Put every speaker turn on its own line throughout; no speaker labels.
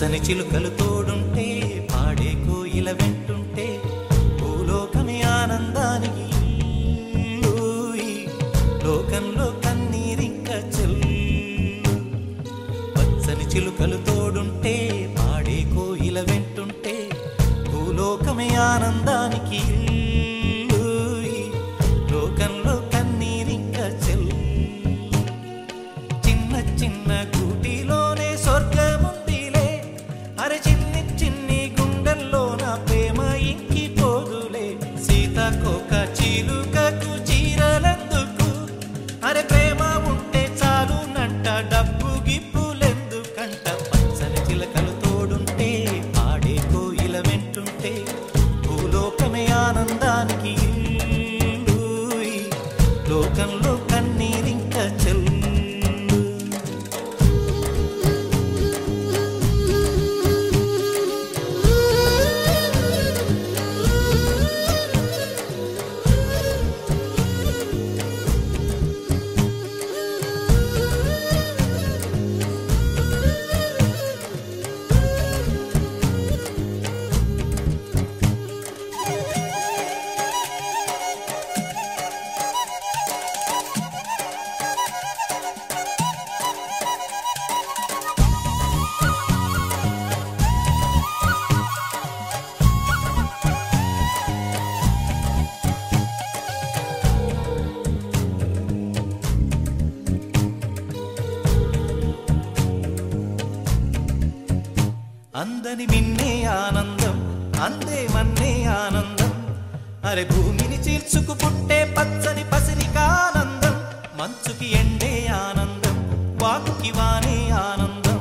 పచ్చని చిలుకలు తోడుంటే పాడే కోయిల వెంటుంటే భూలోకమే ఆనందానికి లోకంలో కన్నీరింక చెల్లు పచ్చని చిలుకలు తోడుంటే పాడే కోయిల వెంటుంటే భూలోకమే ఆనందానికి లోకంలో కన్నీరింక చెల్లు చిన్న చిన్న గూటిలోనే స్వర్గముందిలే అరే చిన్ని చిన్ని గుండెల్లో నా ప్రేమ ఇంకిపోదులే సీతాకోక చిలుకకు చీరలెందుకు అరే ప్రేమ ఉంటే చాలు నంట డబ్బు గిప్పులెందుకంట పచ్చని చిలకలు తోడుంటే పాడే కోయిల వెంటుంటే భూలోకమే ఆనందానికి లోకంలో కన్నీరింక చెల్లు అందని మిన్నే ఆనందం అందే మన్నే ఆనందం అరే భూమిని చీల్చుకు పుట్టే పచ్చని పసిరికానందం మంచుకి ఎండే ఆనందం వాకుకి వానే ఆనందం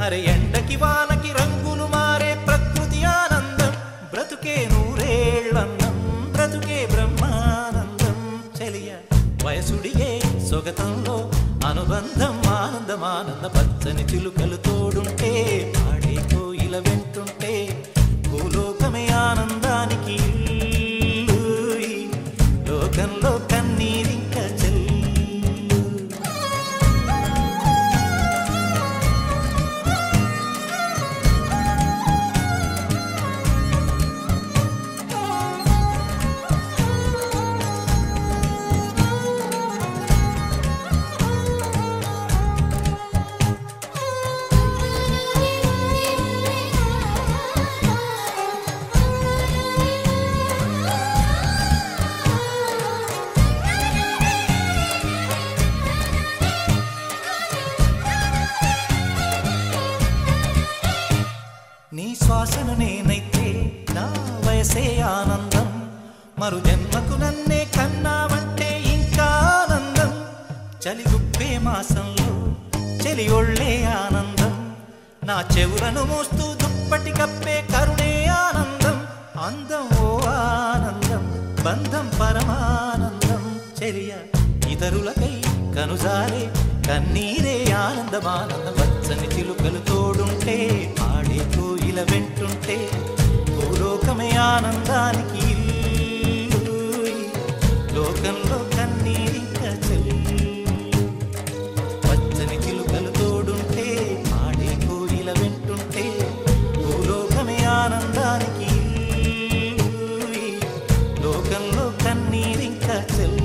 అరే ఎండకి వానకి రంగులు మారే ప్రకృతి ఆనందం బ్రతుకే నూరేళ్ళన్నం బ్రతుకే బ్రహ్మానందం చెలియ వయసుడిగే సొగతంలో అనుబంధం ఆనందం ఆనంద పచ్చని చిలుకలు తోడుంటే పాడే కోయిల వెంటుంటే భూలోకమే ఆనందానికి లోకంలో కన్నీరింక చెల్లు నీ శ్వాసను నేనైతే నా వయసే ఆనందం మరు జన్మకు నన్నే కన్నావంటే ఇంకా ఆనందం చలిగుప్పే మాసంలో చెలి ఒళ్ళే ఆనందం నా చెవులను మోస్తూ దుప్పటి కప్పే కరుణే ఆనందం అందం ఓ ఆనందం బంధం పరమానందం చెలియ ఇతరులకై కనుజారే కన్నీరే ఆనందమానందం పచ్చని చిలుకలు తోడుంటే పాడే కోయిల వెంటుంటే భూలోకమే ఆనందానికి లోకంలో కన్నీరింక చెల్లు పచ్చని చిలుకలు తోడుంటే పాడే కోయిల వెంటుంటే భూలోకమే ఆనందానికి లోకంలో కన్నీరింక చెల్లు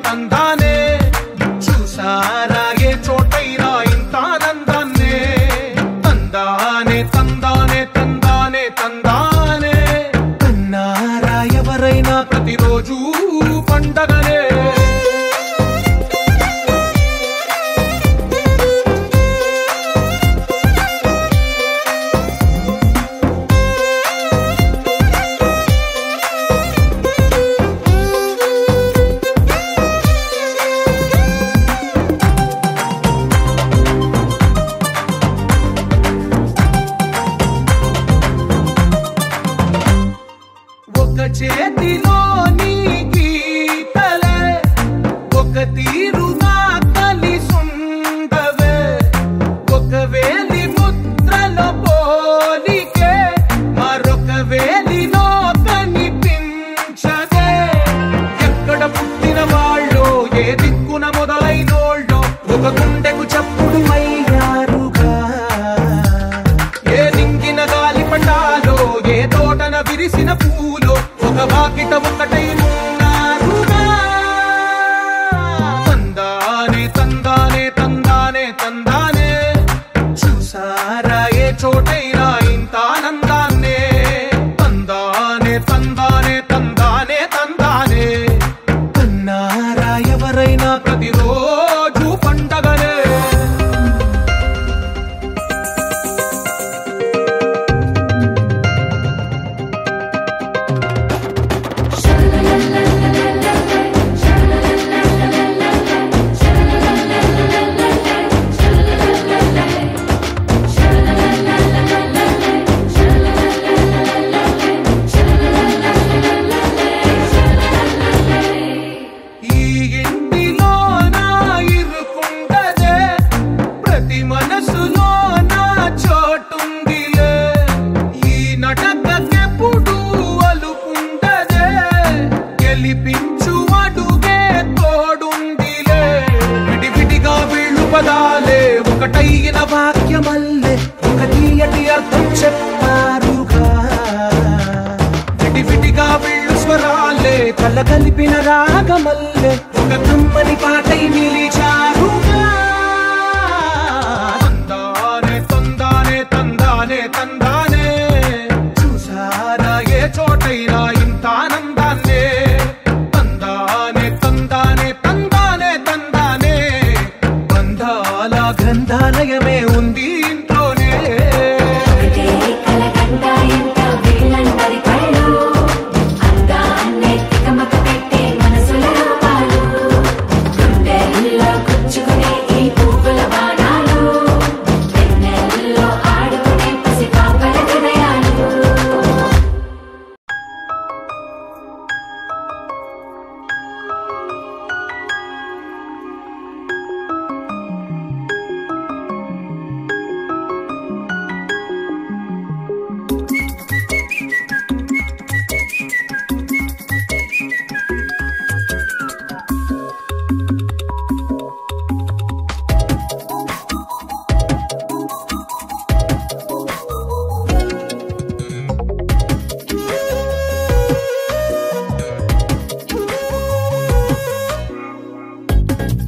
తందానే చూసారా ఏ చోటైనా ఇంత ఆనందాన్నే తందానే తందానే తందానే తందానే కన్నారా ఎవరైనా ప్రతిరోజు పండగనే చేతిలో నీ గీతలే ఒక తీరుగా కలిసుండవే ఒక వేలి ముద్రలో పోలికే మరొక వేలిలో కనిపించదే ఎక్కడ పుట్టిన వాళ్ళో ఏ దిక్కున మొదలైనోళ్ళో ఒక గుండెకు చప్పుడు అయ్యారుగా ఏ నింగిన గాలి పటాలో ఏ తోటన విరిసిన పూలో ఒక వాకిట ఒకటై ఉన్నారుగా తందానే తందానే తందానే తందానే చూసారా ఏ చోటైనా ఇంత ఆనందాన్నే తందానే తందానే తందానే తందానే కన్నారా ఎవరైనా ప్రతిరోజు పండగనే ఒకటైన వాక్యమల్లే ఒక తీయటి అర్థం చెప్పారుగా విడివిడిగా వీళ్ళు స్వరాలే కల కలిపిన రాగమల్లే ఒక కమ్మని పాటై నిలిచారుగా తందానే తందానే తందానే తందానే చూసారా ఏ చోటైనా ఇంత ఆనందాన్నే తందానే తందానే తందానే తందానే బంధాల గంధాలయమే ఉంది ఇంట్లోనే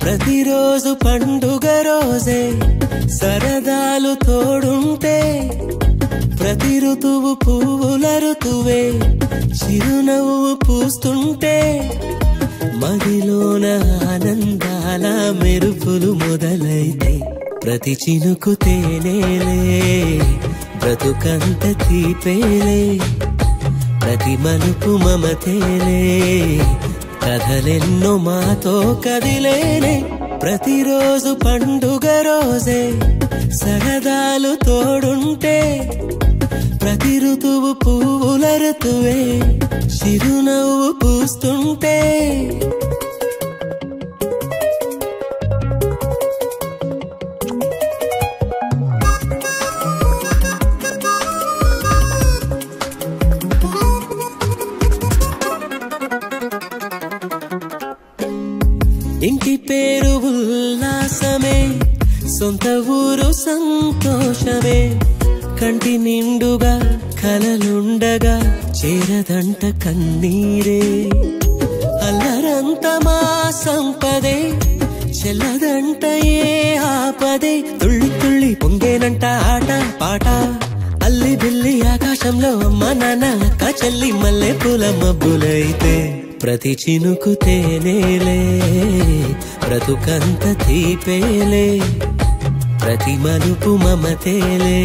ప్రతిరోజు పండుగ రోజే సరదాలు తోడుంటే ప్రతి ఋతువు పువ్వుల ఋతువే చిరునవ్వు పూస్తుంటే మదిలోన ఆనందాల మెరుపులు మొదలైతే ప్రతి చినుకు తేనేలే బ్రతుకంత తీపేలే ప్రతి మలుపు మమతేలే కథలెన్నో మాతో కదిలేనే ప్రతిరోజు పండుగ రోజే సరదాలు తోడుంటే ప్రతి ఋతువు పువ్వుల ఋతువే చిరునవ్వు పూస్తుంటే ఇంటి పేరు ఉల్లాసమే సొంత ఊరు సంతోషమే కంటి నిండుగా కలలుండగా చేరదంట కన్నీరే అల్లరంతా ఉన్నదంత మా సంపదే చెల్లదంట ఏ ఆపదే తుళ్ళి తుళ్ళి పొంగేనంట ఆట పాట అల్లి బిల్లి ఆకాశంలో అమ్మ నాన్న అక్క చెల్లి మల్లె పూల మబ్బులైతే ప్రతి చినుకు తేనేలే బ్రతుకంత తీపేలే ప్రతి మలుపు మమతేలే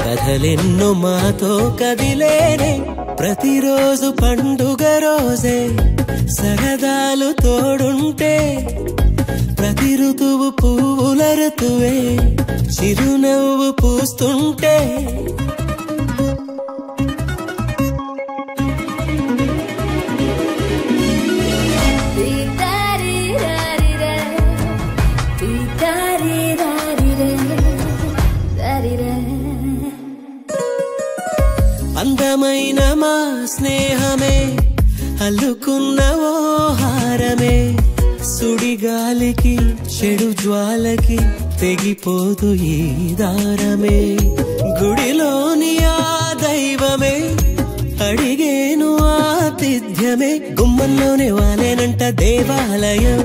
కథలెన్నో మాతో కదిలేనే ప్రతిరోజు పండుగ రోజే సరదాలు తోడుంటే ప్రతి ఋతువు పువ్వుల ఋతువే చిరునవ్వు పూస్తుంటే అందమైన మా స్నేహమే అల్లుకున్న ఓ హారమే సుడిగాలికి చెడు జ్వాలకి తెగిపోదు ఈ దారమే గుడిలోని ఆ దైవమే అడిగేను ఆతిథ్యమే గుమ్మంలోనే వాలేనంట దేవాలయం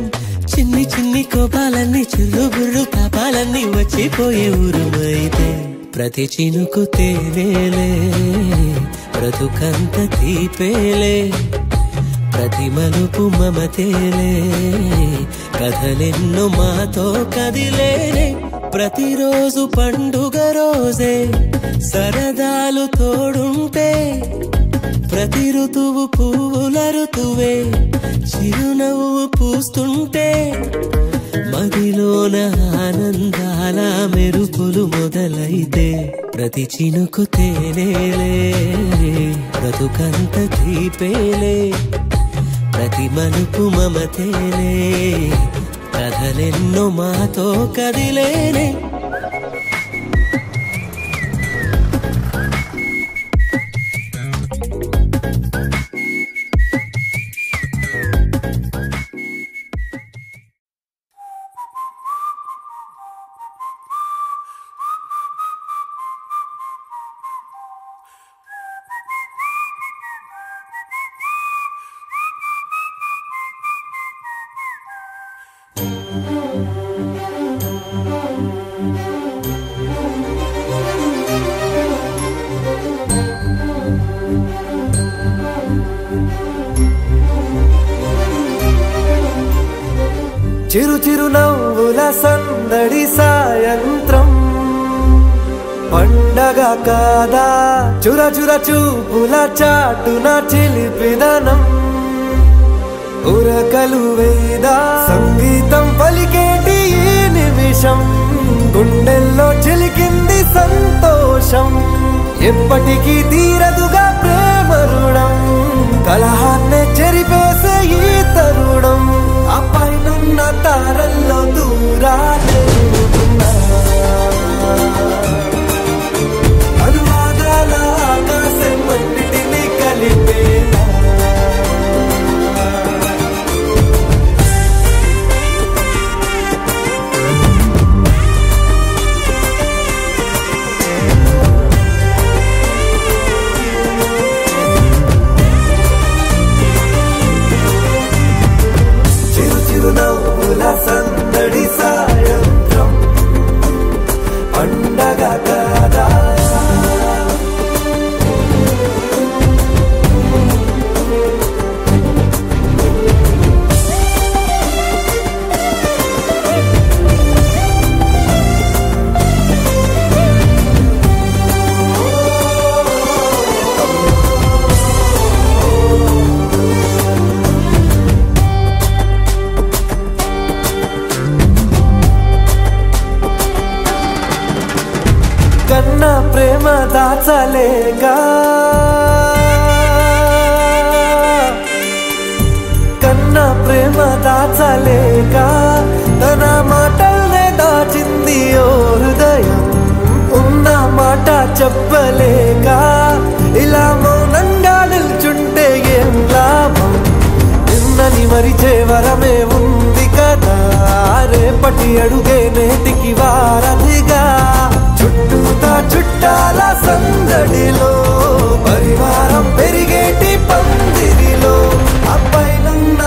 చిన్ని చిన్ని కోపాలన్నీ చిరుబుర్రు తాపాలన్నీ వచ్చిపోయే ఊరుమైతే ప్రతి చినుకు తేనేలే బ్రతుకంత తీపేలే ప్రతి మలుపు మమతేలే కథలెన్నో మాతో కదిలేనే ప్రతిరోజు పండుగ రోజే సరదాలు తోడుంటే ప్రతి ఋతువు పువ్వుల ఋతువే చిరునవ్వు పూస్తుంటే మదిలోన ఆనందాల మెరుపులు మొదలైతే ప్రతి చినుకు తేనేలే బ్రతుకంత తీపేలే ప్రతి మలుపు మమతేలే కథలెన్నో మాతో కదిలేనే
చిరు చిరు నవ్వుల సందడి సాయంత్రం పండగ కాదా చుర చుర చూపుల చాటున చిలిపిదనం ఉరకలు వేదా సంగీతం పలికేటి ఈ నిమిషం గుండెల్లో చిలికింది సంతోషం ఎప్పటికీ తీరదుగా ప్రేమ రుణం కలహాన్నే చెరిపేసే ఈ తరుణం ఆ పైనున్న తారల్లో దూరాలే అనువాదాల ఆకాశం అన్నిటినీ కలిపేలా సందడి సాయంత్రం పండగ కాదా కన్నా ప్రేమ దాచలేగా కన్నా ప్రేమ దాచలేగా తన మాటల్నే దాచింది ఓ హృదయం ఉన్న మాట చెప్పలేగా ఇలా మౌనంగా నిల్చుంటే ఏం లాభం నిన్నని మరిచే వరమే ఉంది కదా రేపటి అడుగే నేటికి వారధిగా చుట్టూతా చుట్టాల సందడిలో పరివారం పెరిగేటి పందిరిలో అబ్బాయినున్న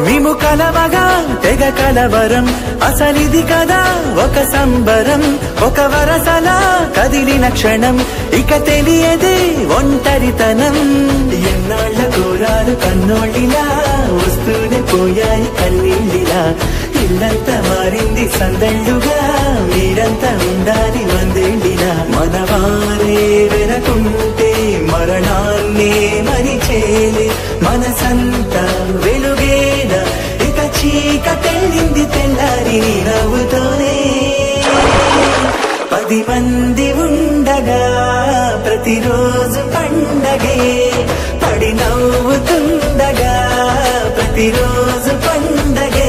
మేము కలవగా తెగ కలవరం అసలిది కదా ఒక సంబరం ఒక వరసలా కదిలిన క్షణం ఇక తెలియదే ఒంటరితనం ఎన్నాళ్ళ కోరాలు కన్నోళ్ళిలా వస్తూనే పోయాయి కన్నీళ్ళిలా ఇల్లంతా మారింది సందళ్ళుగా మీరంతా ఉండాలి వందేళ్ళిలా మనవారే వెనకుంటే మరణాన్నే మరిచేలే మనసంతా వెలుగేలా ఇక చీకటెళ్ళింది తెల్లారి నవ్వుతోనే 10 మంది ఉండగా ప్రతిరోజు పండగే పడి నవ్వుతుండగా ప్రతిరోజు పండగే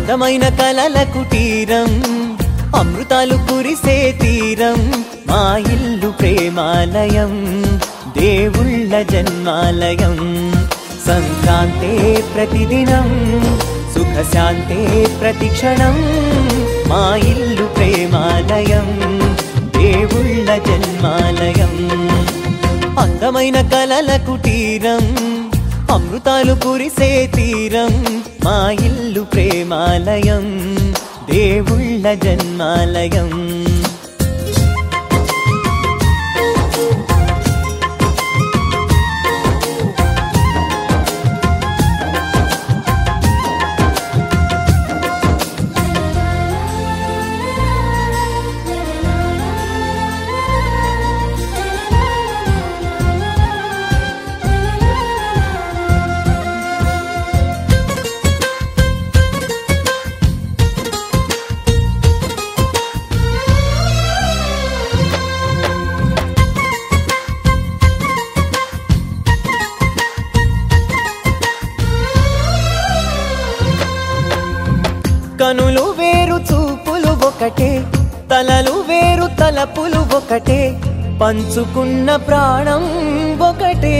అందమైన కలల కుటీరం అమృతాలు కురిసే తీరం మా ఇల్లు ప్రేమాలయం దేవుళ్ళ జన్మాలయం సంక్రాంతే ప్రతిదినం సుఖశాంతే ప్రతిక్షణం మా ఇల్లు ప్రేమాలయం దేవుళ్ళ జన్మాలయం అందమైన కలల కుటీరం అమృతాలు కురిసే తీరం మా ఇల్లు ప్రేమాలయం దేవుళ్ళ జన్మాలయం కనులు వేరు చూపులు ఒకటే తలలు వేరు తలపులు ఒకటే పంచుకున్న ప్రాణం ఒకటే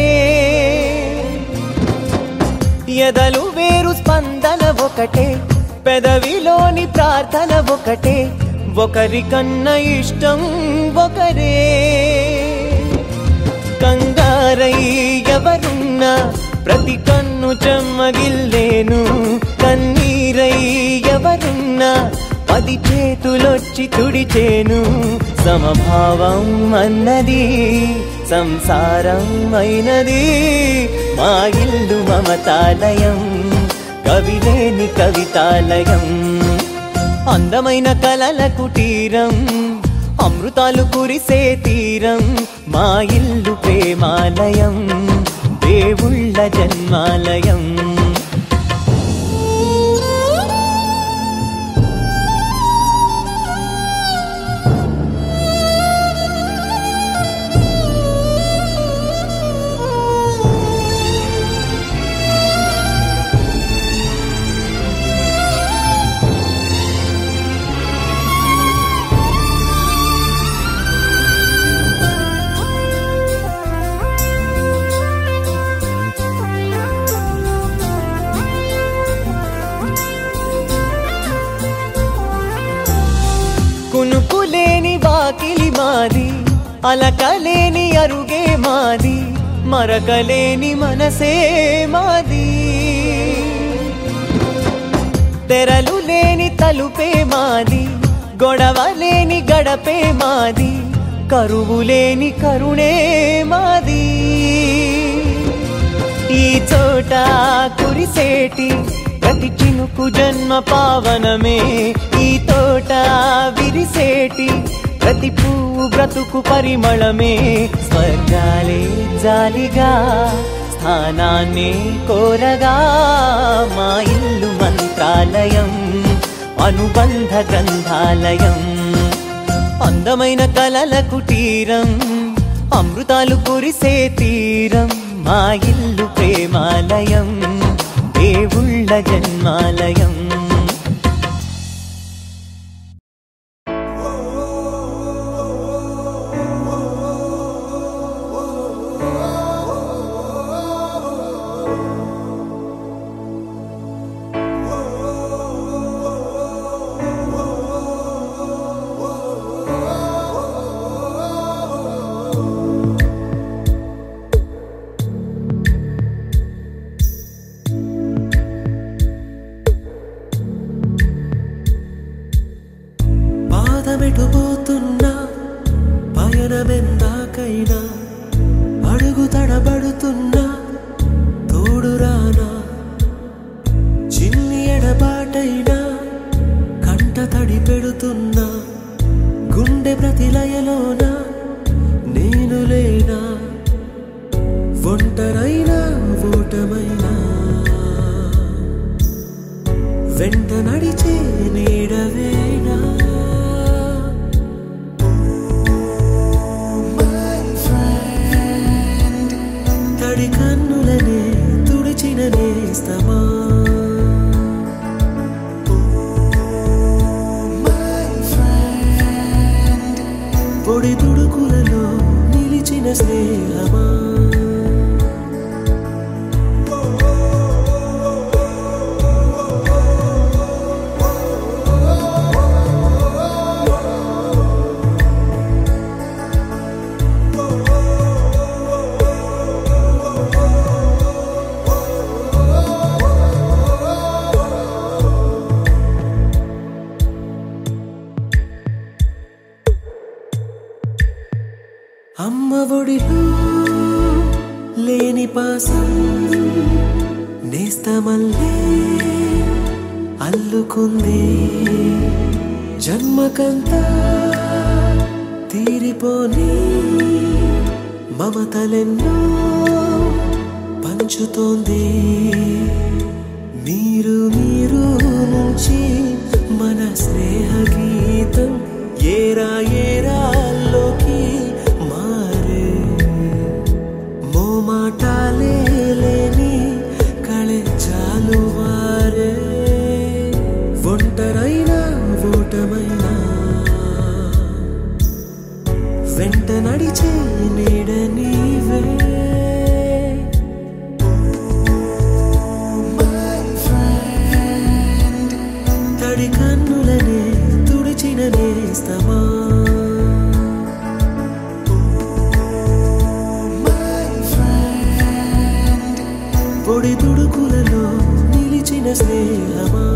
ఎదలు వేరు స్పందన ఒకటే పెదవిలోని ప్రార్థన ఒకటే ఒకరికన్నా ఇష్టం ఒకరే కంగారై ఎవరున్నా ప్రతి కన్ను చెమ్మగిల్లేను కన్నీరై ఎవరున్నా 10 చేతులొచ్చి తుడిచేను సమభావం అన్నది సంసారం అయినది మా ఇల్లు మమతాలయం కవిలేని కవితాలయం అందమైన కలల కుటీరం అమృతాలు కురిసే తీరం మా ఇల్లు ప్రేమాలయం దేవుళ్ళ జన్మాలయం కునుకులేని వాకిలి మాది అలకలేని అరుగే మాది మరకలేని మనసే మాది తెరలు లేని తలుపే మాది గొడవ లేని గడపే మాది కరువు లేని కరుణే మాది ఈ చోట కురిసేటి ప్రతి చినుకు జన్మ పావనమే ఈ తోట విరిసేటి ప్రతి పువ్వు బ్రతుకు పరిమళమే స్వర్గాలే జాలిగా స్థానాన్ని కోరగా మా ఇల్లు మంత్రాలయం అనుబంధ గ్రంథాలయం అందమైన కలల కుటీరం అమృతాలు కురిసే తీరం మా ఇల్లు ప్రేమాలయం దేవుళ్ళ జన్మాలయం పాదమెటుపోతున్నా పయనమెందాకైనా అడుగు తడబడుతున్నా తోడురానా చిన్ని ఎడబాటైనా కంట తడి పెడుతున్నా గుండె ప్రతిలయలోన నేను లేనా ఒంటరైనా ఓటమైనా వెంట నడిచే నీడవేనా తడి కన్నులనే తుడిచిన నేస్తమా స్నేహమా అమ్మ ఒడిలో లేని పాసం నేస్తమల్లే అల్లుకుంది జన్మకంతా తీరిపోని మమతలెన్నో పంచుతోంది మీరు మీరు నుంచి మన స్నేహ గీతం ఏరా ఏరాల్లోకి మారే మోమాటాలే లేని కళే చాలు వారే ఒంటరైనా ఓటమైనా వెంట నడిచే నీడ నీవే తడి కన్నులనే తుడిచిన నేస్తమా పొడి తుడుకులలో నిలిచిన స్నేహమా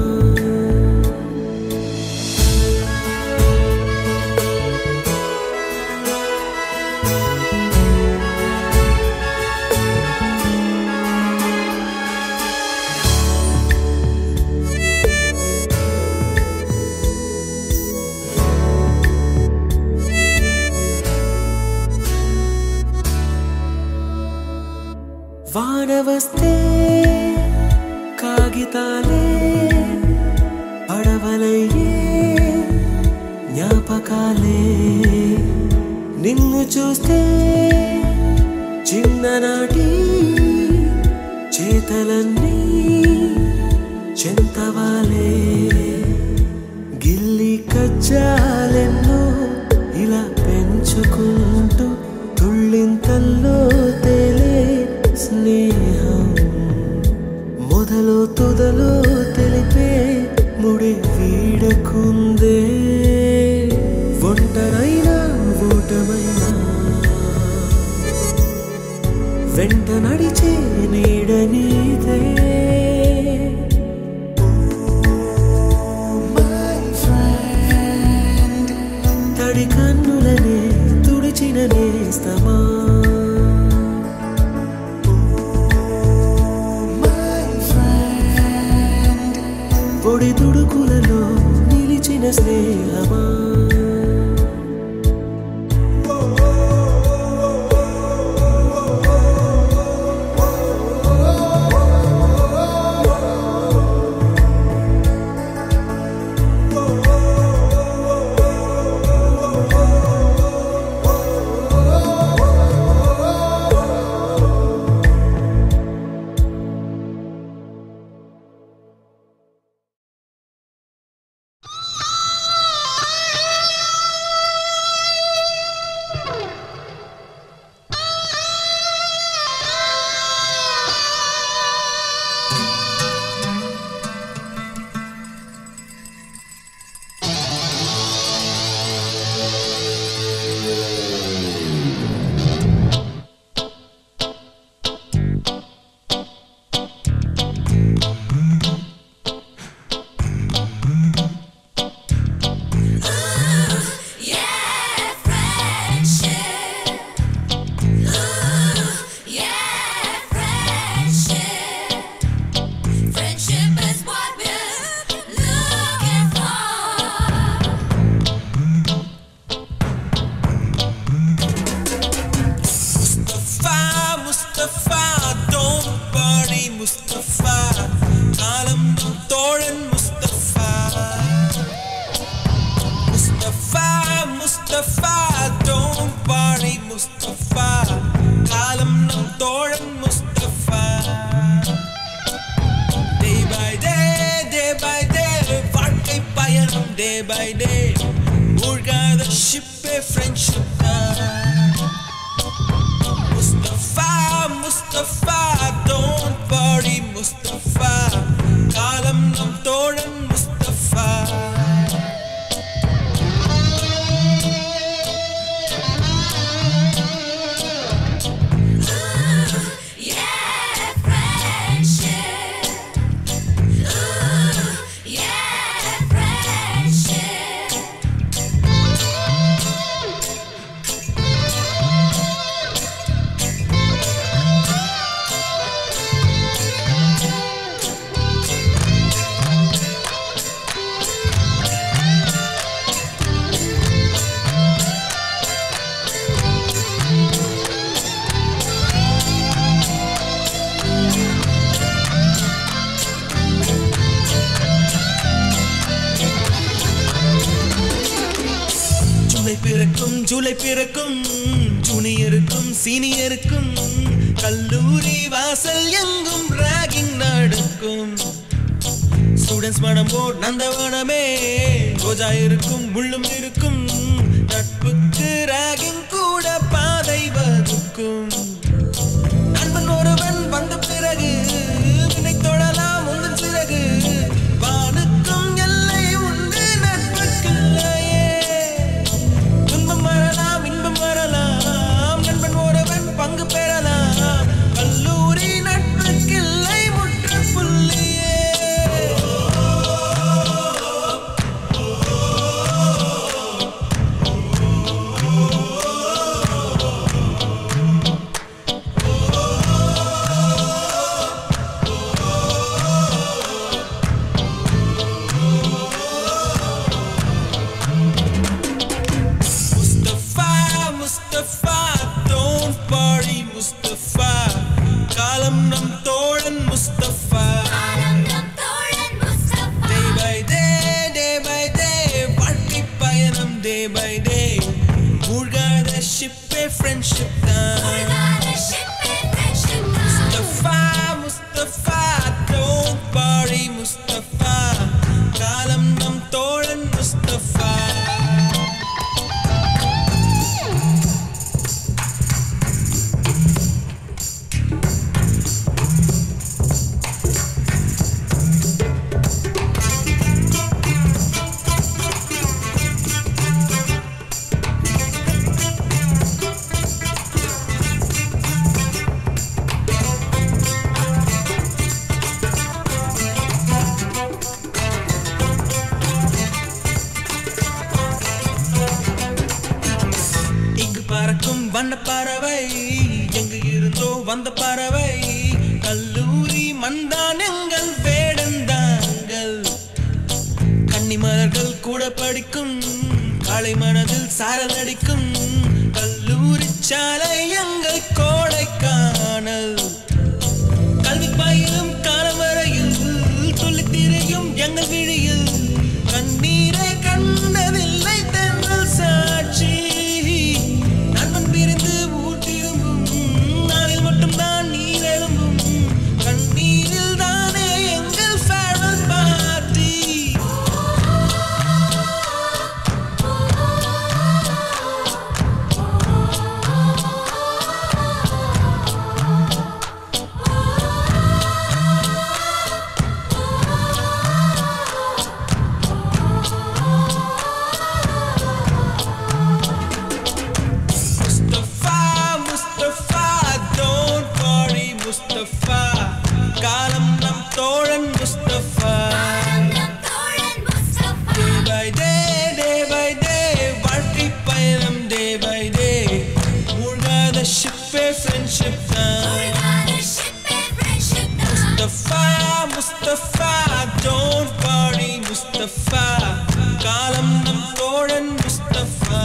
వాన వస్తే కాగితాలే పడవలయ్యే జ్ఞాపకాలే నిన్ను చూస్తే చిన్ననాటి చేతలన్నీ చెంతవాలే గిల్లి కజ్జాలెన్నో ఇలా పెంచుకుంటూ తుళ్ళింతల్లో తేలే స్నేహం మొదలు తుదలో తెలిపే ముడి వీడకుందే ఒంటరైనా ఓటమైనా వెంట నడిచే నీడ నీదే తడి కన్నులనే తుడిచిన నేస్తమా పొడి తుడుకులలో నిలిచిన స్నేహమా Mustafa, don't worry Mustafa, kalam nam thodan Mustafa. July பிறக்கும் ஜூனியருக்கும் சீனியருக்கும் கல்லூரி வாசல் எங்கும் ராகிங் நடக்கும். ஸ்டூடெண்ட்ஸ் மனம் போர் நந்தவனமே ரோஜா இருக்கும் முள்ளும் இருக்கும், நட்புக்கு ராகிங் கூட பாதை வகுக்கும். நண்பன் ஒருவன் வந்த பிறகு வினை தொடலாம் உந்தன் சிறகு, வானுக்கும் எல்லை உண்டு நட்புக்குள்ளையே. துன்பம் வரலாம் இன்பம் வரலாம், நண்பன் ஒருவன் பங்கு பெறலாம், கல்லூரி நட்புக்கில்லை முற்றுப்புள்ளியே. Mustafa, don't worry Mustafa, kalam nam thodan Mustafa. Day by day வாழ்க்கை பயணம் day by day, மூழ்காத ஷிப்பே friendship தான். Mustafa, don't worry Mustafa, kalam nam thodan Mustafa. பறக்கும் வண்ண பறவை எங்கு இருந்தோ வந்த பறவை, கல்லூரி மந்தான் எங்கள் வேடந்தாங்கள். கன்னிமலர்கள் கூட படிக்கும் காலை மனதில் சாரல் அடிக்கும், கல்லூரி சாலை எங்கள் கோடைக்கானல். கல்வி பயிலும் காலம் வரையில் துள்ளி திரையும் எங்கள் விழியில், கண்ணீரை கண்டதில்லை தென்றல் சாட்சி. பிரிந்து ஊர் திரும்பும் நாளில் மட்டும்தான் நீர் எழும்பும், கண்ணீரில் தானே எங்கள் farewell party. Mustafa, kalam nam thodan Mustafa. Day by day வாழ்க்கை பயணம் day by day, மூழ்காத ஷிப்பே friendship தான். Mustafa, don't worry Mustafa, kalam nam thodan Mustafa.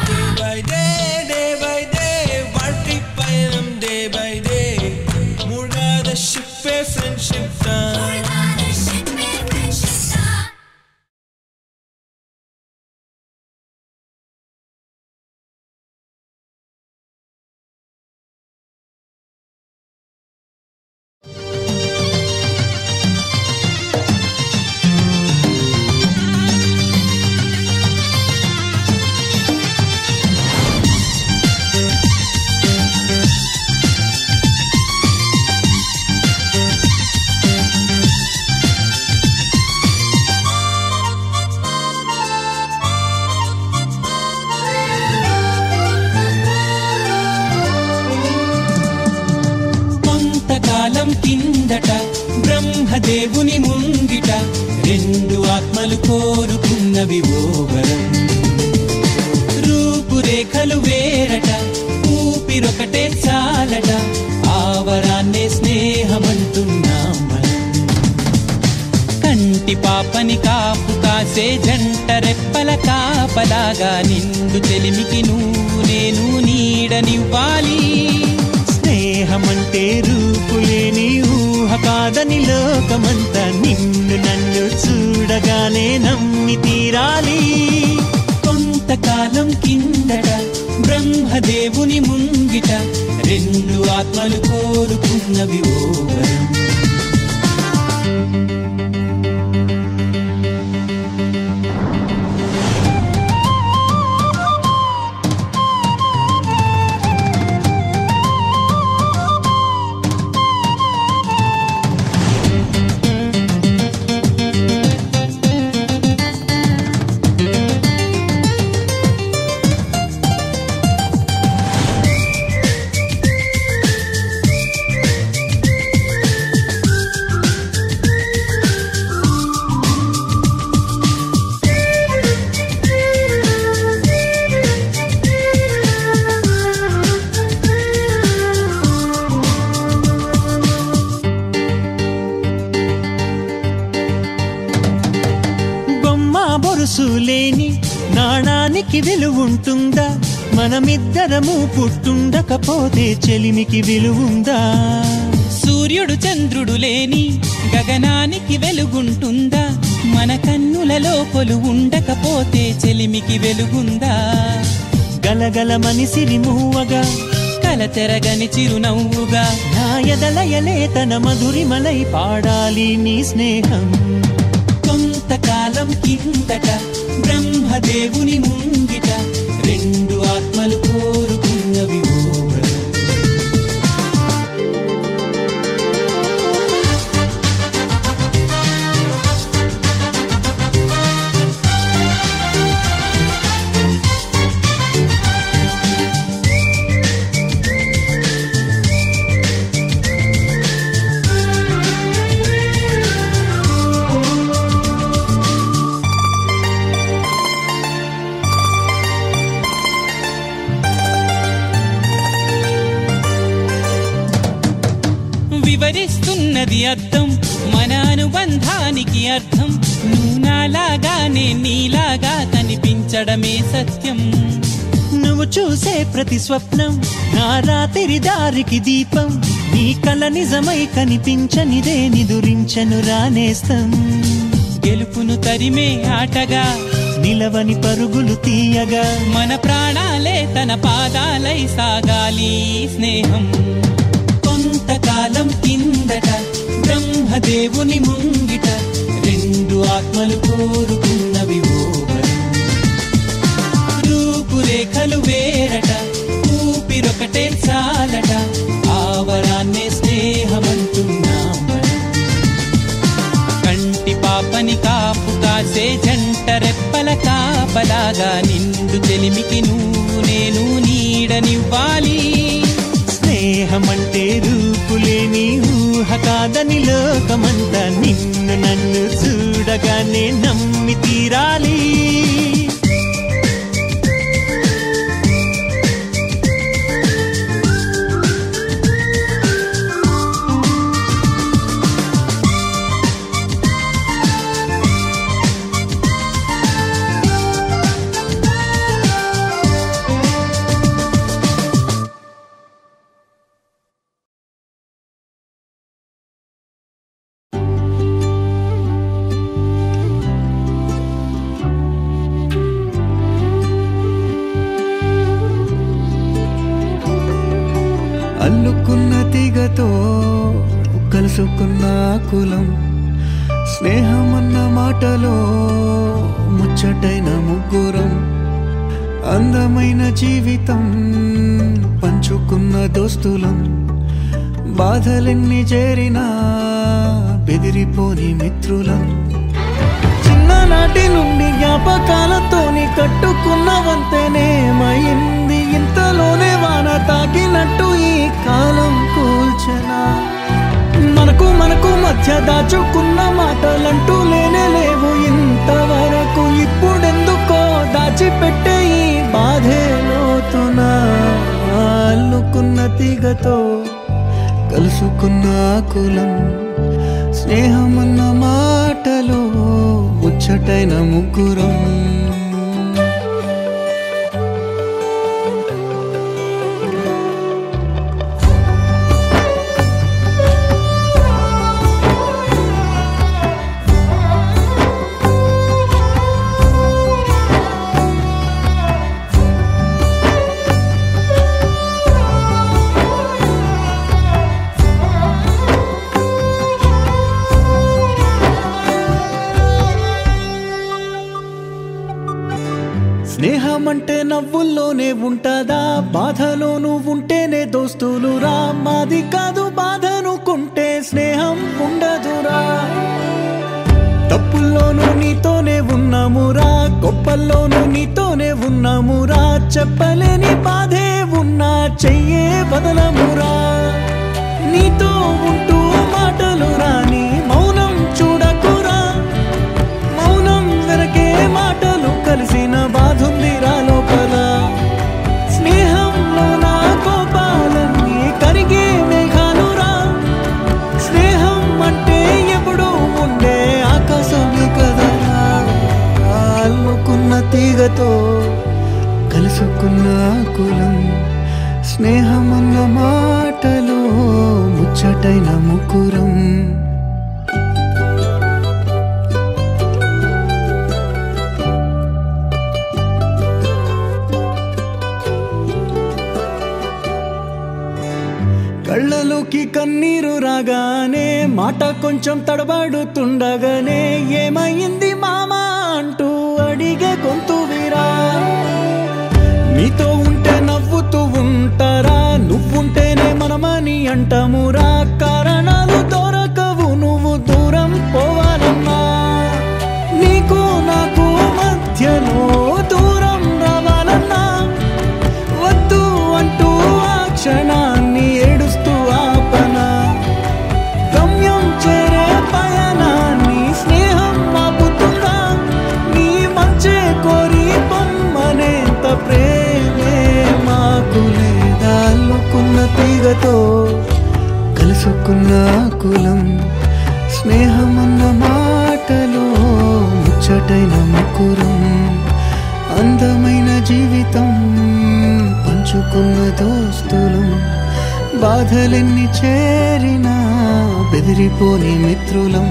Day by day வாழ்க்கை பயணம் day by day, மூழ்காத ஷிப்பே friendship தான்.
కోరుకున్నవి ఓవరం. రూపురేఖలు వేరట, ఊపిరొకటే చాలట, ఆవరాన్నే స్నేహమంటున్నాం మనం. కంటి పాపని కాపు కాసే జంట రెప్పల కాపలాగా నిండు చెలిమికి నువ్వు నేను నీడనివ్వాలి.
స్నేహమంటే రూపులేని ఊహ కాదని లోకమంతా నిన్ను నన్ను చూడగానే నమ్మి తీరాలి.
కొంతకాలం కిందట బ్రహ్మదేవుని ముంగిట రెండు ఆత్మలు కోరుకున్నవి ఓవరం.
బొరుసులేని నాణానికి విలువుంటుందా? మనమిద్దరము పుట్టుండకపోతే చెలిమికి విలువుందా?
సూర్యుడు చంద్రుడు లేని గగనానికి వెలుగుంటుందా? మన కన్నులలో కొలువు ఉండకపోతే చెలిమికి వెలుగుందా?
గలగలమని సిరిమూవగా
కలతెరగని చిరునవ్వుగా
నా ఎదలయలే తన మధురిమలై పాడాలి నీ స్నేహం.
కొంతకాలం కిందట బ్రహ్మదేవుని ముంగిట రెండు ఆత్మలు కోరుకున్నవి ఓవరం. వివరిస్తున్నది అర్థం మన అనుబంధానికి అర్థం. నువ్వు నాలాగానే నీలాగా కనిపించడమే సత్యం.
నువ్వు చూసే ప్రతి స్వప్నం నా రాత్రి దారికి దీపం. నీ కల నిజమై కనిపించనిదే నిదురించను రానేస్తం.
గెలుపును తరిమే ఆటగా
నిలవని పరుగులు తీయగా
మన ప్రాణాలే తన పాదాలై సాగాలి స్నేహం. కొంతకాలం కిందట బ్రహ్మదేవుని ముంగిట రెండు ఆత్మలు కోరుకున్నవి ఓవరం. రూపురేఖలు వేరట, ఊపిరొకటే చాలట, ఆవరాన్నే స్నేహమంటున్నాం మనం. కంటి పాపని కాపు కాసే జంట రెప్పల కాపలాగా నిండు చెలిమికి నువ్వు నేను నీడనివ్వాలి.
స్నేహమంటే రూపులేని ఊహ కాదని లోకమంతా నిన్ను నన్ను చూడగానే నమ్మి తీరాలి. అల్లుకున్న తీగతో కలుసుకున్న కులం, స్నేహమన్న మాటలో ముచ్చటైన ముగ్గురం, అందమైన జీవితం పంచుకున్న దోస్తులం, బాధలెన్ని చేరినా బెదిరిపోని మిత్రులం. చిన్ననాటి నుండి జ్ఞాపకాలతోని కట్టుకున్న వంతెనేమైంది, ఇంతలోనే వాన తాకినట్టు ఈ కాలం కూల్చెనా. మనకు మధ్య దాచుకున్న మాటలంటూ లేనే లేవు ఇంతవరకు. నాకు ఇప్పుడెందుకో దాచిపెట్టే ఈ బాధే లోతున అల్లుకున్న తీగతో కలుసుకున్న కులం స్నేహమన్న మాటలో ముచ్చటైన ముగ్గురం స్నేహమంటే నవ్వుల్లోనే ఉంటదా బాధలోనూ ఉంటేనే దోస్తులురా మాది కాదు బాధనుకుంటే స్నేహం ఉండదురా తప్పుల్లోనూ నీతోనే ఉన్నామురా గొప్పల్లోనూ నీతోనే ఉన్నామురా చెప్పలేని బాధే ఉన్నా చెయ్యే బదలమురా నీతో ఉంటూ మాటలు రాని మౌనం చూడకురా మౌనం వెనకే మాటలు కలిసిన బాధుందిరా లోపల స్నేహంలో నా కోపాలన్నీ కరిగే మేఘాలురా స్నేహం అంటే ఎప్పుడూ ఉండే ఆకాశమే కదరా అల్లుకున్న తీగతో కలుసుకున్న కులం స్నేహమన్న మాటలో ముచ్చటైన ముగ్గురం కళ్ళలోకి కన్నీరు రాగానే మాట కొంచెం తడబడుతుండగానే ఏమైంది మామా అంటూ అడిగే గొంతు వీరా నీతో ఉంటే నవ్వుతూ ఉంటారా నువ్వుంటేనే మనమని అంటామురా కారణాలు దొరకవు నువ్వు దూరం పోవాలన్నా నీకు నాకు మధ్యలో దూరం రావాలన్నా వద్దు అంటూ ఆ క్షణాన్ని ఏడుస్తూ ఆపనా గమ్యం చేరే పయనాన్ని స్నేహం ఆపుతుందా నీ మంచే కోరి పొమ్మనేంత ప్రేమే మాకు లేదా అల్లుకున్న తీగతో కలుసుకున్న కులం స్నేహమన్న మాటలో ముచ్చటైన ముగ్గురం అందమైన జీవితం పంచుకున్న దోస్తులం బాధలెన్ని చేరినా బెదిరిపోని మిత్రులం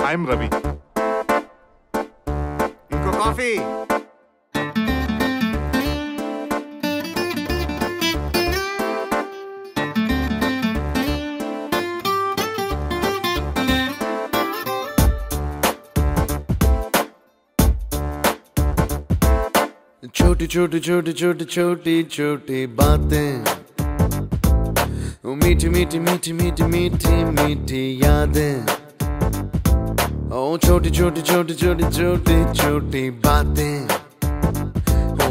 I'm Ravi. Inko coffee.
छोटी छोटी छोटी छोटी छोटी छोटी बातें मीठी मीठी मीठी मीठी मीठी मीठी यादें ओ छोटी छोटी छोटी छोटी छोटी छोटी बातें ओ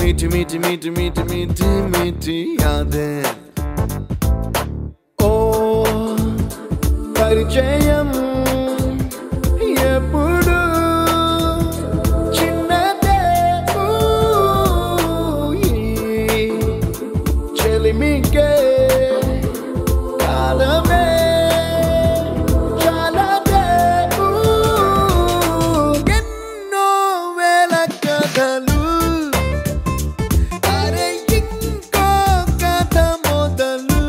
मीठी मीठी मीठी मीठी मीठी मीठी यादें ओ परिचयम ఎప్పుడు చిన్నదే చెలిమికే కాలమే చాలదే ఎన్నో వేల కథలు అరే ఇంకో కథ మొదలు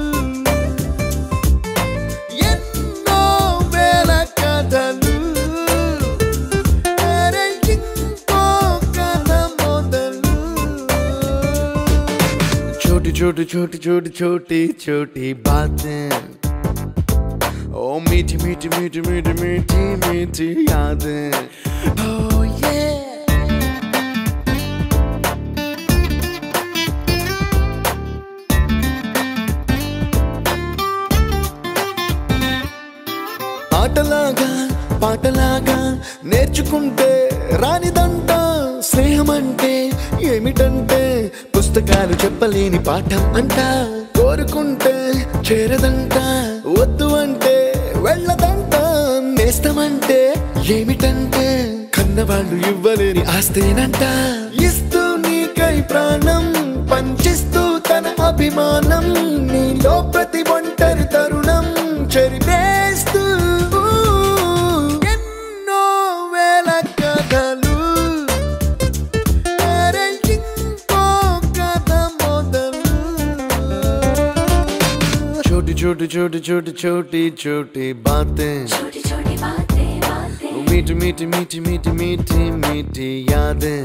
ఎన్నో వేల కథలు అరే ఇంకో కథ మొదలు छोटी छोटी छोटी छोटी छोटी छोटी बातें ओ मीठी मीठी मीठी मीठी मीठी मीठी यादें oh yeah ఆటలాగా పాటలాగా నేర్చుకుంటే రానిదంట స్నేహమంటే ఏమిటంటే పుస్తకాలు చెప్పలేని పాఠం అంట కోరుకుంటే చేరదంట వద్దు అంటే వెళ్ళదంట నేస్తమంటే ఏమిటంటే కన్నవాళ్ళు ఇవ్వలేని ఆస్తేనంట ఇస్తూ నీకై ప్రాణం పంచిస్తూ తన అభిమానం నీలో ప్రతి ఒంటరి తరుణం చెరిపేస్తూ ఎన్నో వేల కథలు ఇంకో కథ మొదలు छोटी छोटी छोटी छोटी छोटी छोटी बातें मीठी मीठी मीठी मीठी मीठी मीठी यादें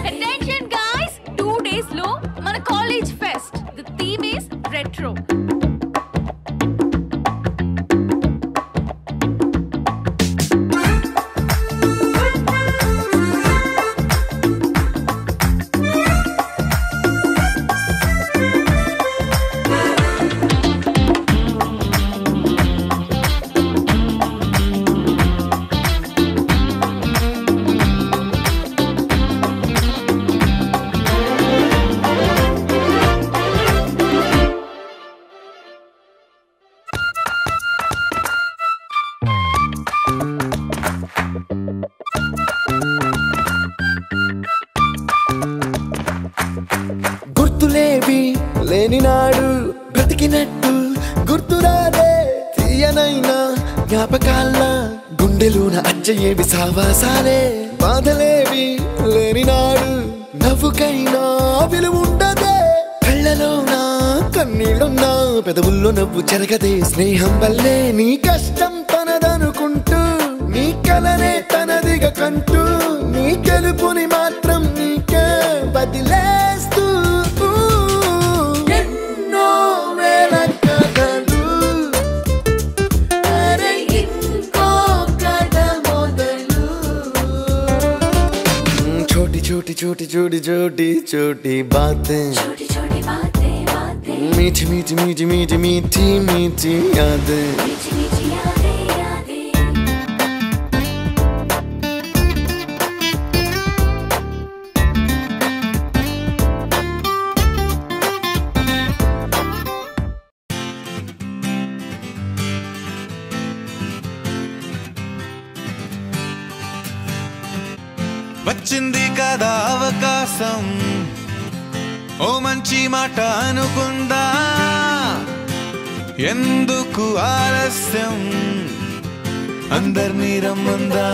Attention guys, 2 days lo mana college fest. The theme is retro.
గుర్తులేవి లేని నాడు బ్రతికినట్టు గుర్తురాదే తీయనైనా జ్ఞాపకాల గుండెలోన అచ్చయేవి సావాసాలే బాధలేవి లేని నాడు నవ్వుకైనా విలువుండదే కళ్ళలోనా కన్నీళ్ళున్నా పెదవుల్లో నవ్వు చెరగదే స్నేహం వల్లే నీ కష్టం తనదనుకుంటూ నీ కలనే తనదిగా కంటూ నీ గెలుపుని మాత్రం నీకే బదిలేస్తూ ఎన్నో వేల కథలు ఇంకో కథ మొదలు छोटी छोटी छोटी छोटी छोटी छोटी बातें मीठी मीठी मीठी मीठी मीठी मीठी यादें
వచ్చింది కదా అవకాశం ఓ మంచి మాట అనుకుందా ఎందుకు ఆలస్యం అందర్నీ రమ్మందా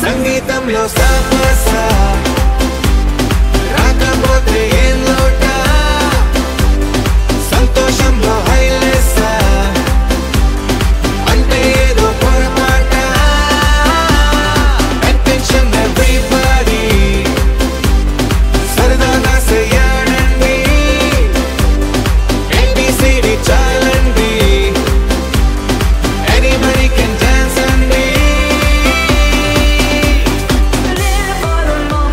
సంగీతంలో సాపసా రాకపోతే ఏం లోట సంతోషంలో హైలేసా అంటే ఏదో పొరపాట అటెన్షన్ ఎవ్రీబడీ సరదాగా చేయాలండి ABCD చాలండి anybody can dance అండి
Live for the moment.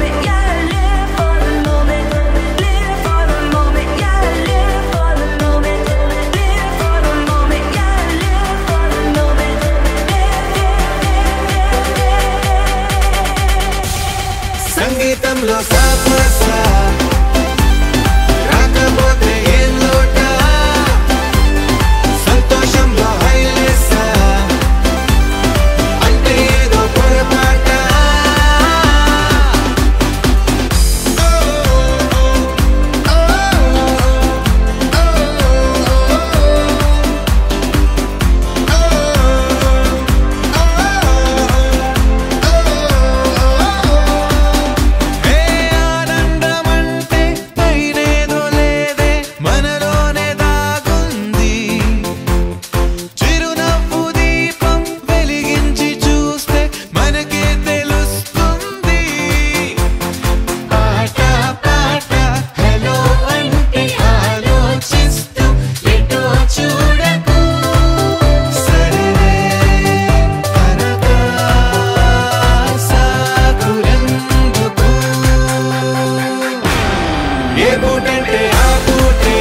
ఏ పూటంటే ఆ పూటే,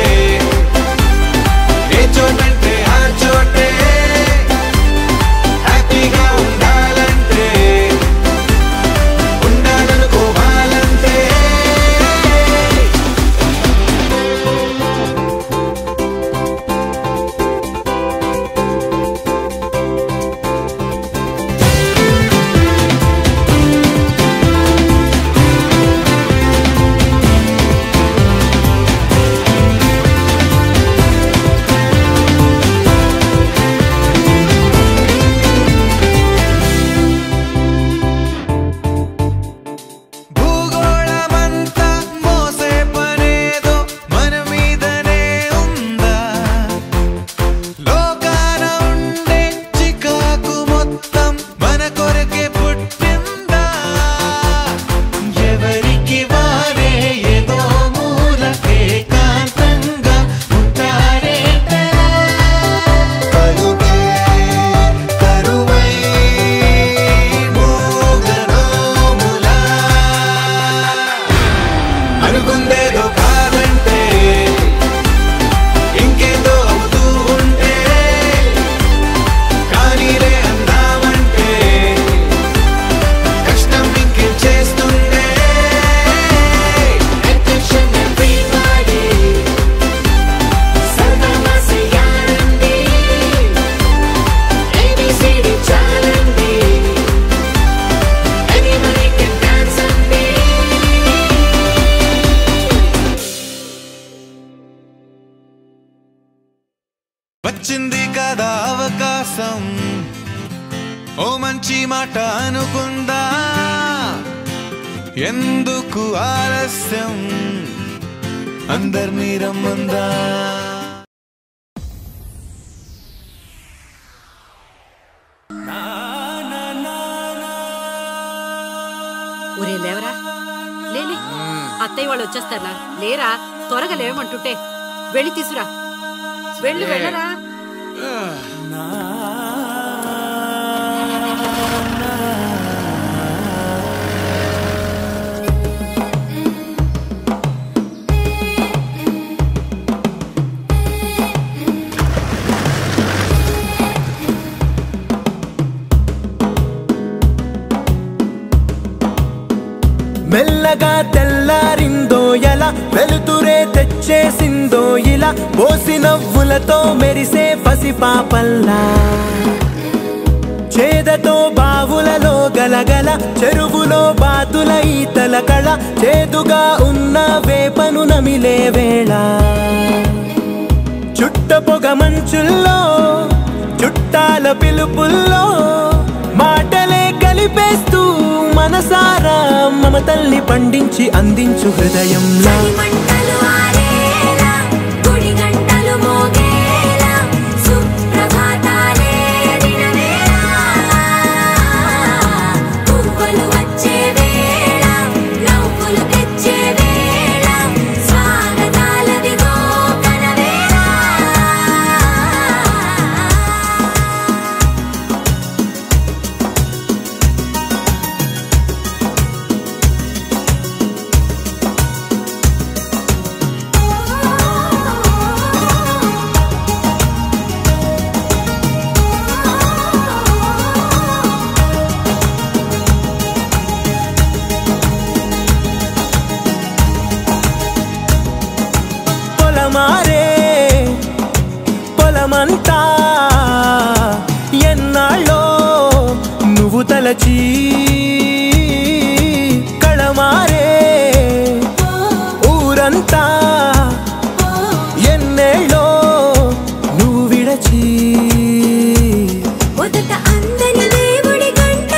ఏ చోటంటే ఆ చోటే, హ్యాపీగా ఉండాలంటే ఉండాలనుకోవాలంటే. భూగోళమంతా మోసే పనేదో మన మీదనే ఉందా, లోకాన ఉండే చికాకు మొత్తం మన కొరకే పుట్టిందా, ఎవరికి వారే ఏదో మూలకే కాంతంగా ఉంటారేటరా, పలుకే కరువై మూగనోములా, అనుకుందేదో కాదంటే ఇంకేదో అవుతూ ఉంటే, కానీలే అందామంటే కష్టం ఇంకేం చేస్తుండే. Attention everybody, సరదాగా చెయ్యాలండి, ABCD చాలండి, anybody can dance అండి. వచ్చింది కదా అవకాశం, ఓ మంచి మాట అనుకుందా, ఎందుకు ఆలస్యం, అందర్నీ రమ్మందా.
ఒరే లేవరా, లేలే, అత్తయ్య వాళ్ళు వచ్చేస్తారా, లేరా, త్వరగా లేవమంటుంటే వెళ్ళి తీసురా, వెళ్ళు, వెళ్ళరా.
మెల్లగా తెల్లారిందో ఎలా, వెలుతురే తెచ్చేసిందో ఇలా, పోసి నవ్వులతో మెరిసే పసిపాపల్లా, చేదతో బావులలో గలగల, చెరువులో బాతుల ఈతల కళ, చేదుగా ఉన్న వేపను నమిలే వేళ, చుట్ట పొగ మంచుల్లో చుట్టాల పిలుపుల్లో, మాటలే కలిపేస్తూ మనసారా మమతల్ని పండించి అందించు హృదయంలా. పొలమారే పొలమంతా ఎన్నాళ్ళో నువ్వు తలచి, కళమారే ఊరంతా ఎన్నేళ్ళో నువ్వు విడచి,
మొదట అందని దేవుడి గంట,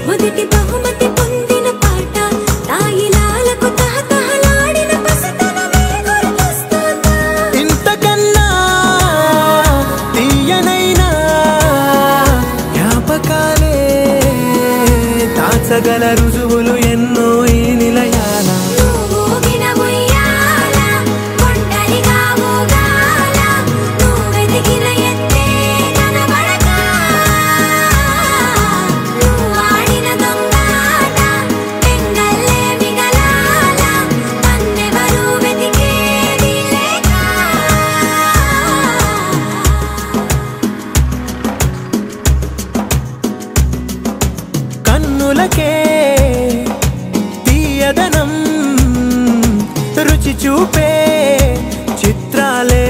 మొదటి బహుమతి పొందిన పాట, తాయిలాలకు తహతహలాడిన పసితనమే గుర్తొస్తుందా,
ఇంతకన్నా తీయనైనా జ్ఞాపకాలే దాచగల రుజువులు ఎన్నో ఈ నిలయాల.
నువ్వు వినబోయాల కొండలిగా ఊగాల, నువ్వు వెతికిన ఎత్తే కనబడక, నువ్వు ఆడిన దొంగాట పెంగల్లే మిగలాల, నన్నెవరూ వెతికి
చూపే చిత్రాలే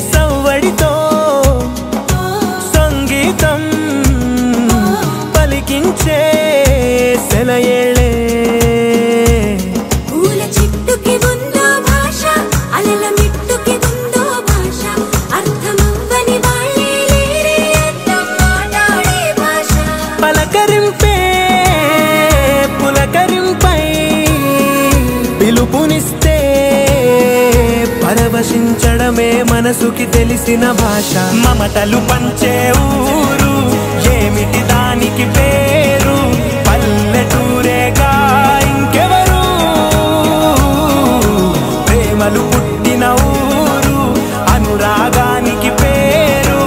సవ్వడితో సంగీతం పలికించే సెలయేళే
పూల చెట్టుకి ఉందో భాష అలల మిట్టుకి ఉందో భాష అర్థమవ్వని వాళ్ళే లేరే అర్థం మాట్లాడే భాష
పలకరింపే పులకరింపై పిలుపునిస్తే పరవశించడమే మనసుకి తెలిసిన భాష మమతలు పంచే ఊరు ఏమిటి దానికి పేరు పల్లెటూరేగా ఇంకెవరు ప్రేమలు పుట్టిన ఊరు అనురాగానికి పేరు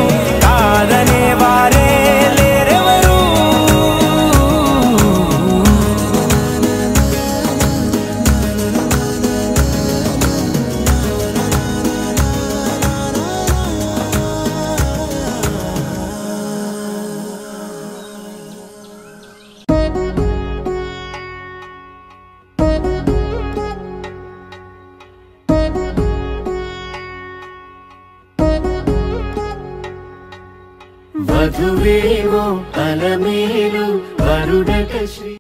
కాదనే వారే లేరెవరు
వధువేవో అలమేలు వరుడట శ్రీ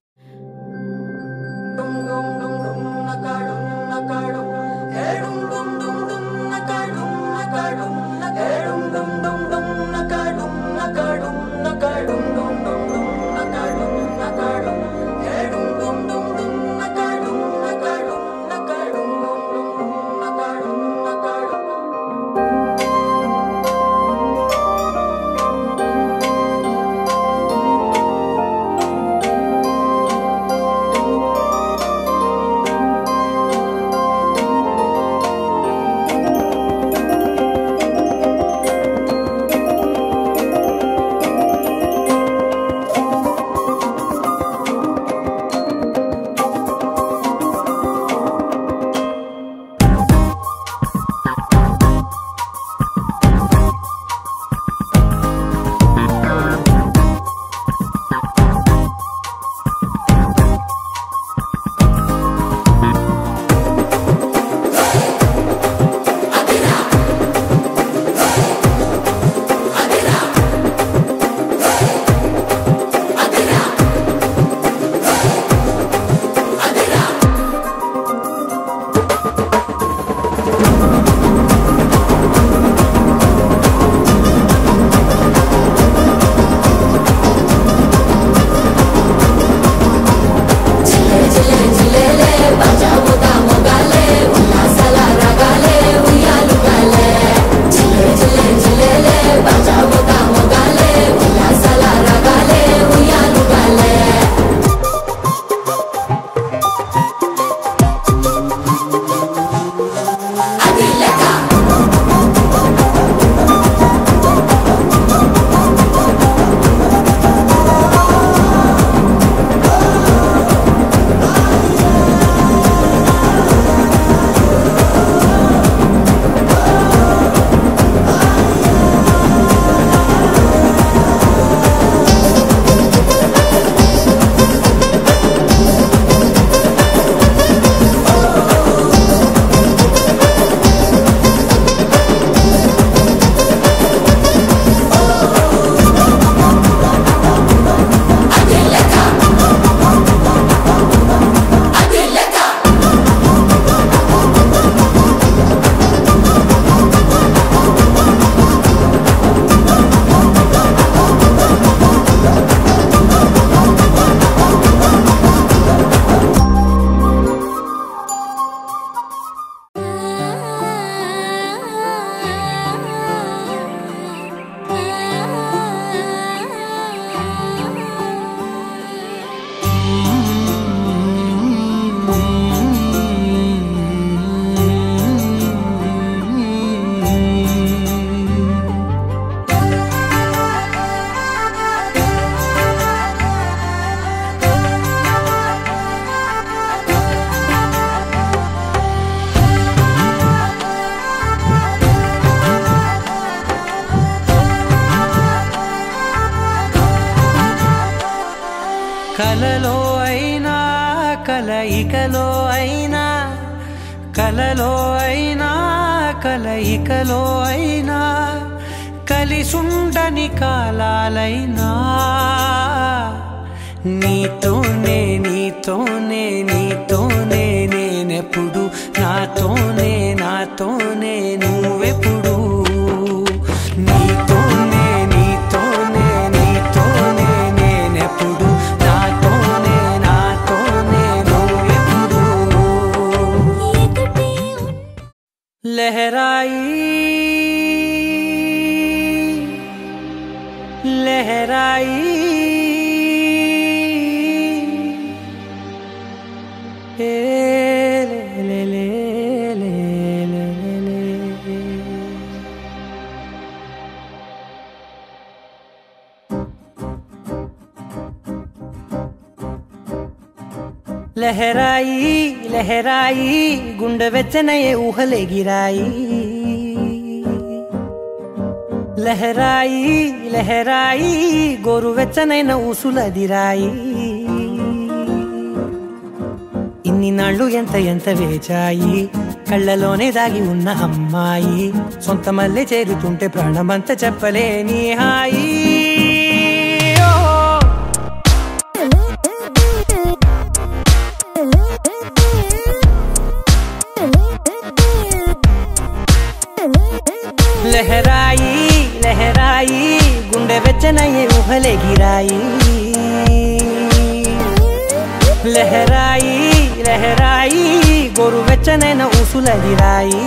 కలలో అయినా కలయికలో అయినా
కలలో అయినా కలయికలో అయినా కలిసుండని కాలాలైనా నీతోనే నీతోనే నీతోనే నేనెప్పుడు నాతోనే నాతోనే నువ్వెప్పుడు నీతోనే నీతోనే నీతోనే నేనెప్పుడు నాతోనే నాతోనే నువ్వెప్పుడు లహరాయి లహరాయి లహరాయి లహరాయి గుండె వెచ్చనయే ఊహలే గిరాయి లహరాయి లహరాయి గోరు వెచ్చనైన ఊసులదిరాయి ఇన్ని నాళ్ళు ఎంత ఎంత వేచాయి కళ్ళలోనే దాగి ఉన్న అమ్మాయి సొంత మల్లె చేరుతుంటే ప్రాణమంత చెప్పలేని హాయి లహరాయి లహరాయి గుండె వెచ్చనయ్యే ఊహలే గిరాయి లహరాయి లహరాయి గోరు వెచ్చనైన ఊసులదిరాయి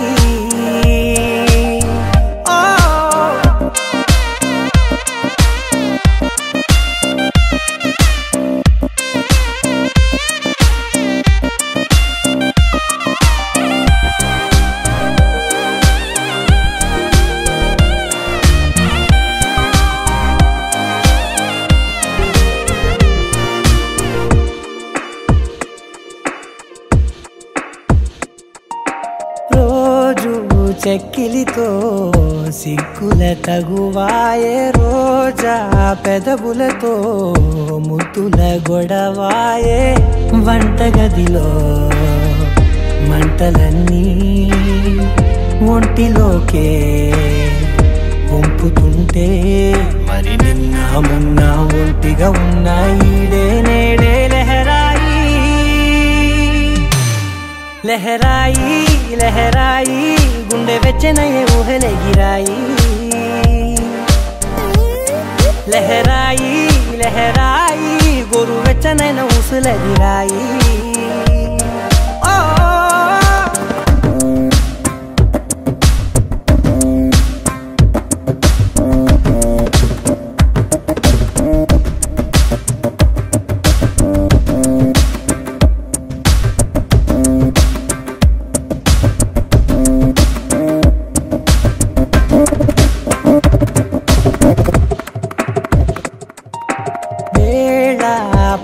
చెక్కిలితో సిగ్గుల తగువాయే రోజా పెదవులతో ముద్దుల గొడవాయే వంటగదిలో మంటలన్నీ ఒంటిలోకే వంపుతుంటే మరి నిన్న మొన్న ఒంటిగా ఉన్న ఈడే నేడే లహరాయి లహరాయి లహరాయి గుండె వెచ్చనయ్యే ఊహలే గిరాయి లహరాయి లహరాయి గోరు వెచ్చనైన ఊసులదిరాయి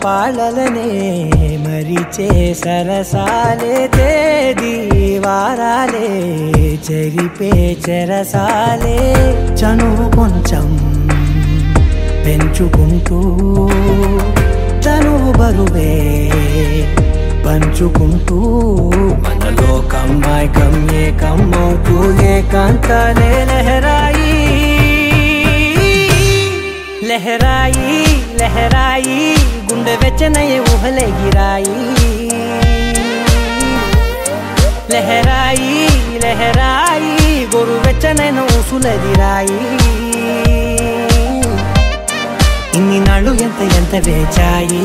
పాలలనే మరిచే సరసాలే తేదీ వారాలే చెరిపే చెరసాలే చనువు కొంచెం పెంచుకుంటూ చనువు బరువే పంచుకుంటూ మనలో కమ్మాయికం ఏకమవుతూ ఏకాంతాలే లహరాయి లహరాయి లహరాయి గుండె వెచ్చనయ్యే ఊహలే గిరాయి లహరాయి లహరాయి గోరు వెచ్చనైన ఊసులదిరాయి ఇన్ని నాళ్ళు ఎంత ఎంత వేచాయి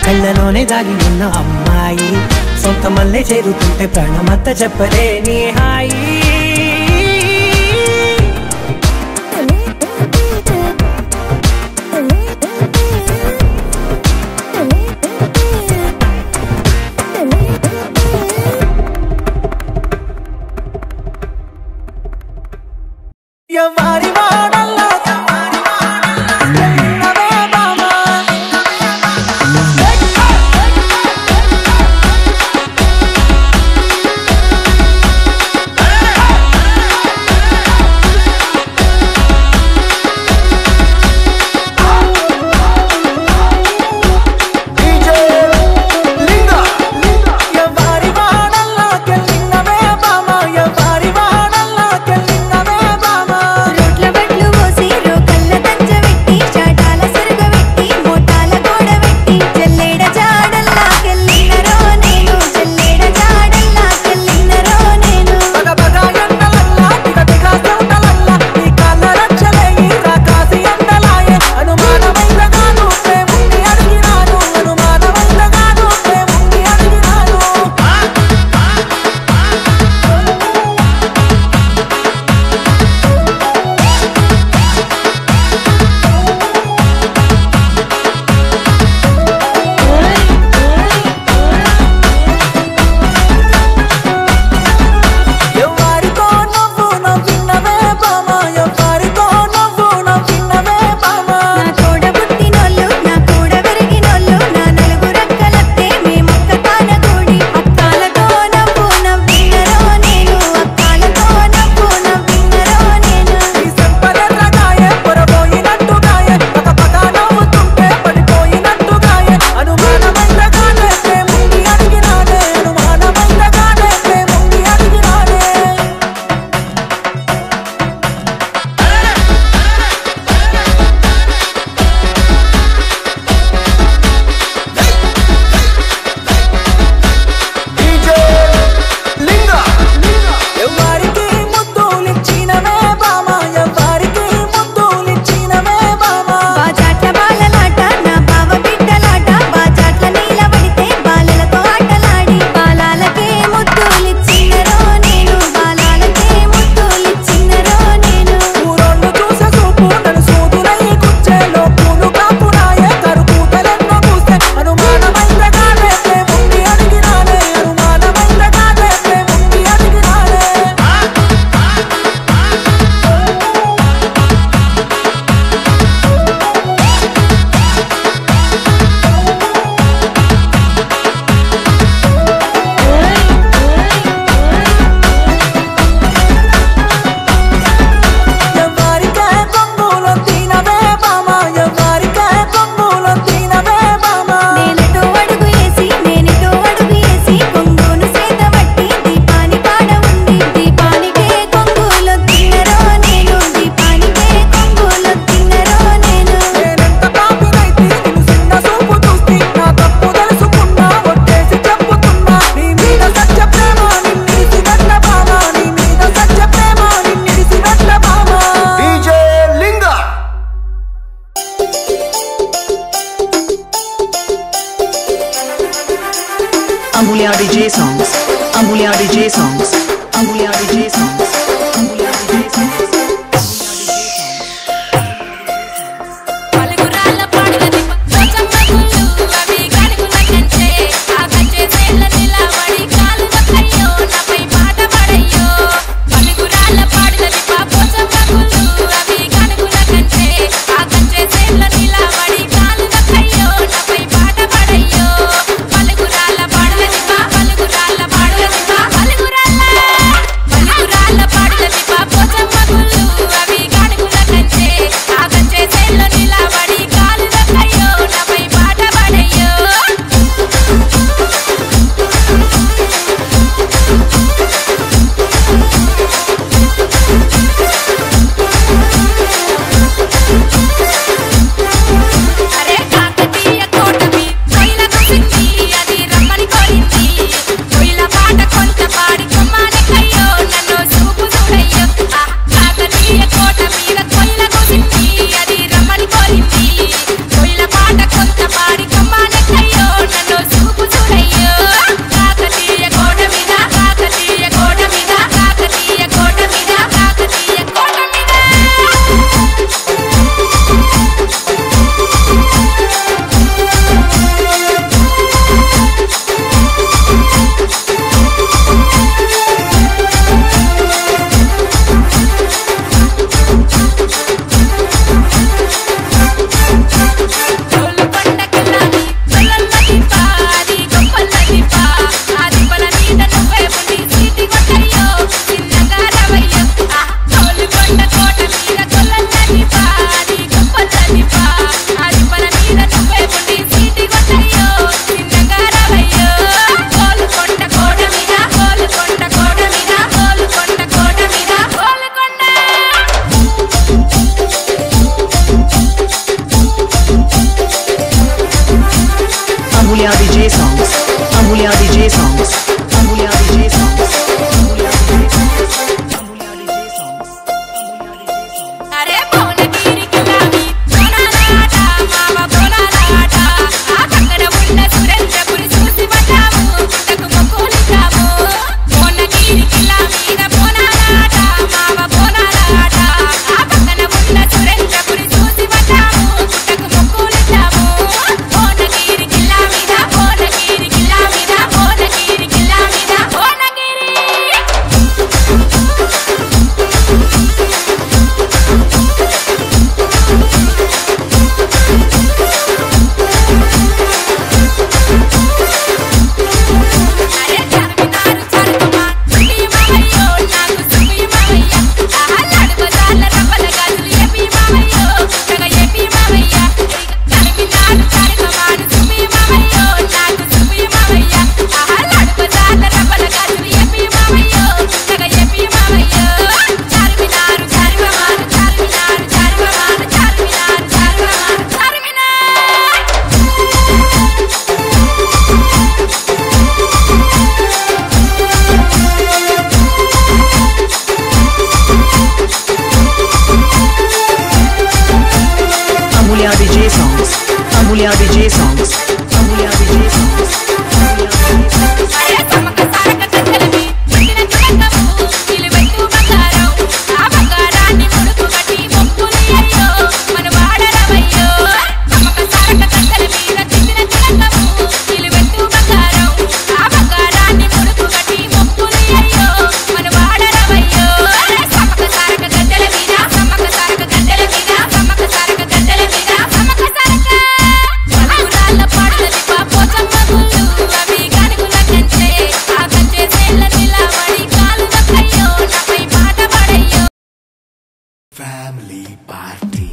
కళ్ళలోనే దాగి ఉన్న అమ్మాయి సొంత మల్లె చేరుతుంటే ప్రాణమంత చెప్పలేని హాయి
Hey! DJ songs. Amulya DJ songs. Amulya DJ songs. Amulya DJ songs. Amulya DJ songs. Amulya DJ songs. Amulya DJ songs. Amulya DJ songs.
अरे भुवनगिरी गुलाबी बोलालाटा मावा बोलालाटा आ पక్కన ఉన్న సురేంద్రపురి చూసి వటాము పుట్టకు మొక్కులిటాము భువనగిరి గులాబీ నా బోలాలాటా మావా బోలాలాటా ఆ పక్కన ఉన్న సురేంద్రపురి చూసి వటాము పుట్టకు మొక్కులిటాము భువనగిరి గులాబీ నా భువనగిరి గులాబీ నా భువనగిరి గులాబీ నా Bhuvanagiri
Amulya DJ songs. Amulya DJ songs. Amulya DJ songs.
అరే సమక సారక కట్టలవి పుట్టిన తులంగము నిలువెత్తు బంగారం ఆ బంగారాన్ని ముడుపు కట్టి మొక్కులి అయ్యో మన వాడరవయ్యో సమక సారక కట్టల మీద పుట్టిన తులంగము నిలువెత్తు బంగారం ఆ బంగారాన్ని ముడుపు కట్టి మొక్కులి అయ్యో మన వాడరవయ్యో సమక సారక కట్టల మీద సమక సారక కట్టల మీద సమక సారక కట్టల మీద సమక సారక మధురాల పాడలి పోచమ్మ గుళ్ళు అవి గనుగుల కంచే ఆ కంచే సేల నిలబడి కాలు దక్కయ్యో నాపై పాట పడయ్యో
Family party.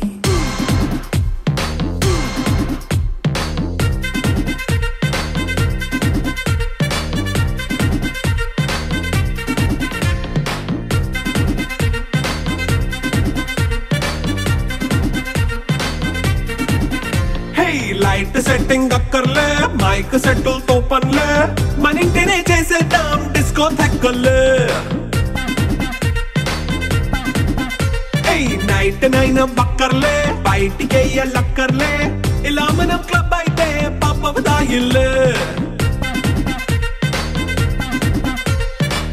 హే లైట్ సెట్టింగ్ అక్కర్లే మైక్ సెట్టులతో పనులే మన ఇంటినే చేసేద్దాం డిస్కో థెక్కలే నైట్ నైన్ బక్కర్లే బయటికి లక్కర్లే ఇలా మనం క్లబ్ అయితే పాప దాయిల్లే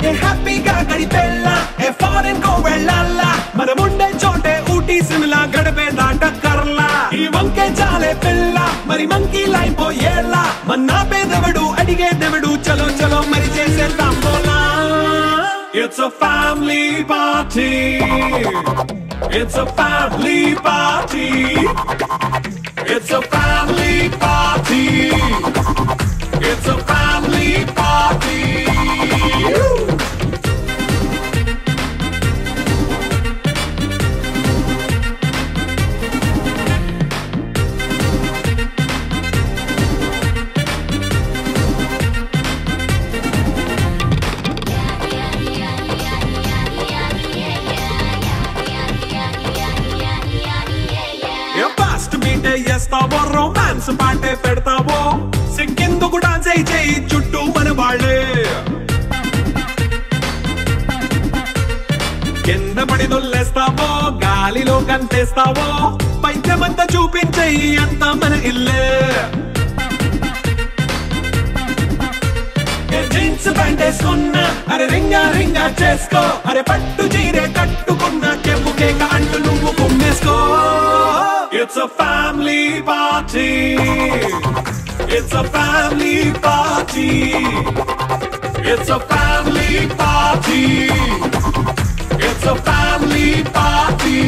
ఏ హ్యాపీగా గడిపెళ్ళా ఏ ఫారెన్ కో వెళ్ళాలా మనముండే చోటే ఊటీ సిమ్లా గడిపే దాట కర్లా ఈ వంకే చాలే పిల్ల మరి మంకీ లైన్ పోయేలా మన్నా పేదవడు అడిగే దేవుడు చలో చలో మరి చేసేద్దాం బోలా It's a family party. It's a family party. It's a family party. It's a family party. చేస్తావో రొమాన్స్ పాటే పెడతావో సిగ్గెందుకు డాన్స్ అయి చేయి చుట్టూ మన వాళ్ళే కింద పడి దొల్లేస్తావో గాలిలో కంటేస్తావో పైద్యమంతా చూపించేయి అంతా మన ఇల్లే జీన్స్ ప్యాంట్ వేసుకున్నా అరే రింగా రింగా చేసుకో అరే పట్టు చీరే కట్టుకున్నా కెవ్వు కేక అంటూ నువ్వు కుమ్మేసుకో It's a family party. It's a family party. It's a family party. It's a family party.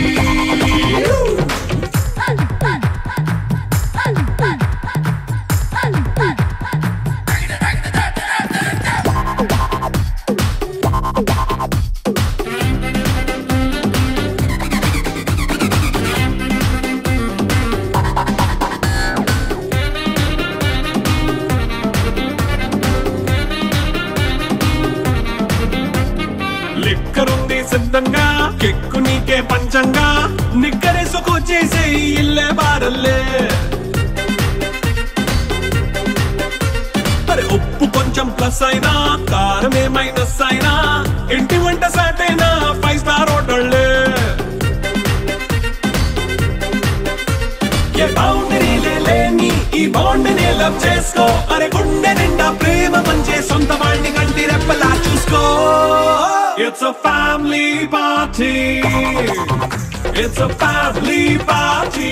సిద్ధంగా కెక్కు నీకే పంచంగా నిక్కరేసుకు చేసే ఇల్లే బారల్లే అరే ఉప్పు కొంచెం ప్లస్ అయినా కారమే మైనస్ అయినా ఇంటి వంట సాటైనా 5 స్టార్ హోటళ్ళే ఏ బౌండరీలే లేని ఈ బాండ్ని లవ్ చేసుకో అరే గుండె నిండా ప్రేమ మంచే సొంత వాడిని కంటి రెప్పలా చూసుకో It's a family party. It's a family party.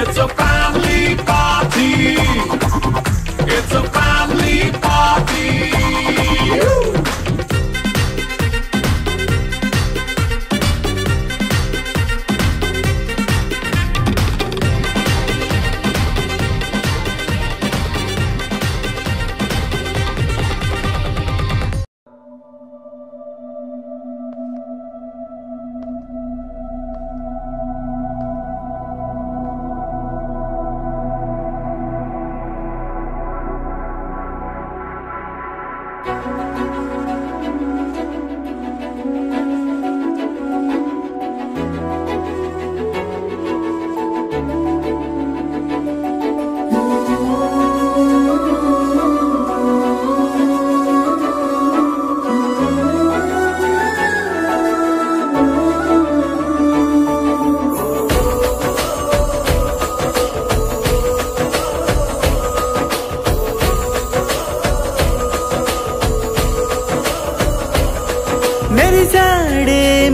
It's a family party. It's a family party.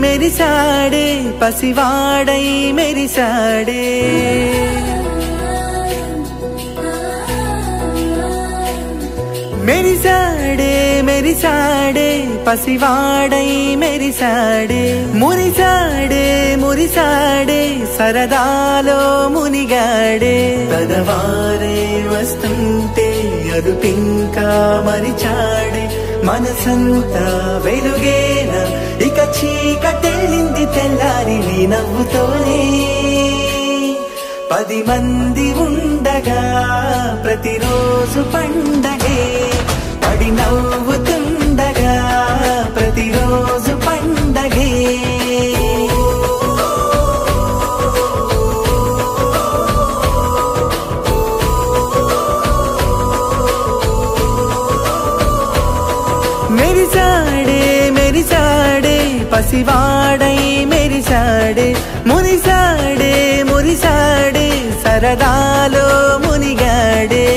మెరిసాడే పసివాడై మెరిసాడే మెరిసాడే మెరిసాడే పసివాడై మెరిసాడే మురిసాడే మురిసాడే సరదాలో మునిగాడే తనవారే వస్తుంటే అదుపింకా మరిచాడే మనసంతా వెలుగేన ఇక చీకటెళ్ళింది తెల్లారి నీ నవ్వుతోనే 10 మంది ఉండగా ప్రతిరోజు పండగే పడి నవ్వుతుండగా ప్రతిరోజు పండగే మెరిసాడే మెరిసాడే పసివాడై మెరిసాడే మురిసాడే మురిసాడే సరదాలో మునిగాడే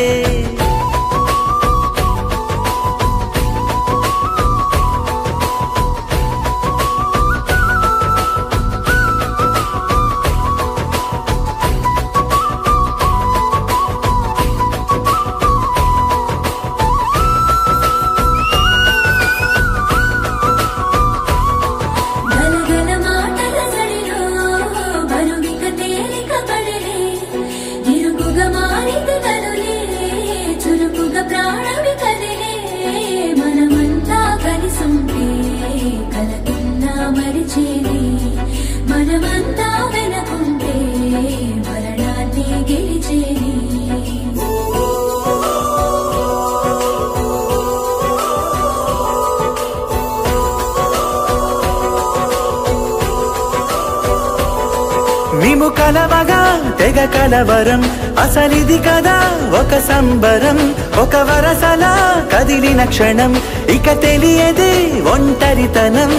కలవగా తెగ కలవరం అసలిది కదా ఒక సంబరం ఒక వరసలా కదిలిన క్షణం ఇక తెలియదే ఒంటరితనం